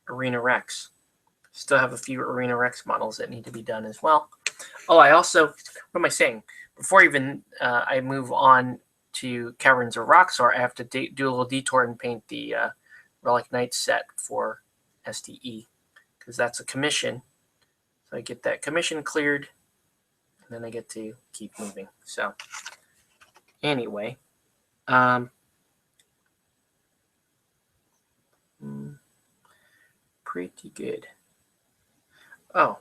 Arena Rex. Still have a few Arena Rex models that need to be done as well. Oh, I also, what am I saying? Before even I move on to Caverns of Roxor, I have to do a little detour and paint the Relic Knights set for STE, because that's a commission. So I get that commission cleared, and then I get to keep moving. So anyway, pretty good. Oh,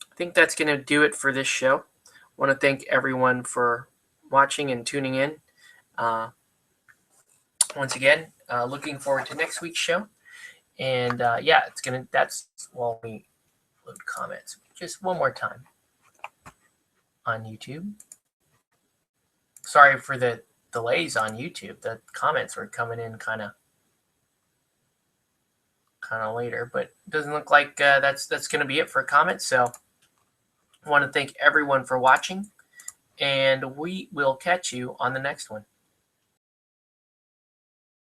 I think that's going to do it for this show. I want to thank everyone for watching and tuning in. Once again, looking forward to next week's show. And yeah, while we load comments just one more time on YouTube. Sorry for the delays on YouTube. The comments were coming in kind of later, but it doesn't look like that's going to be it for comments. So I want to thank everyone for watching, and we will catch you on the next one.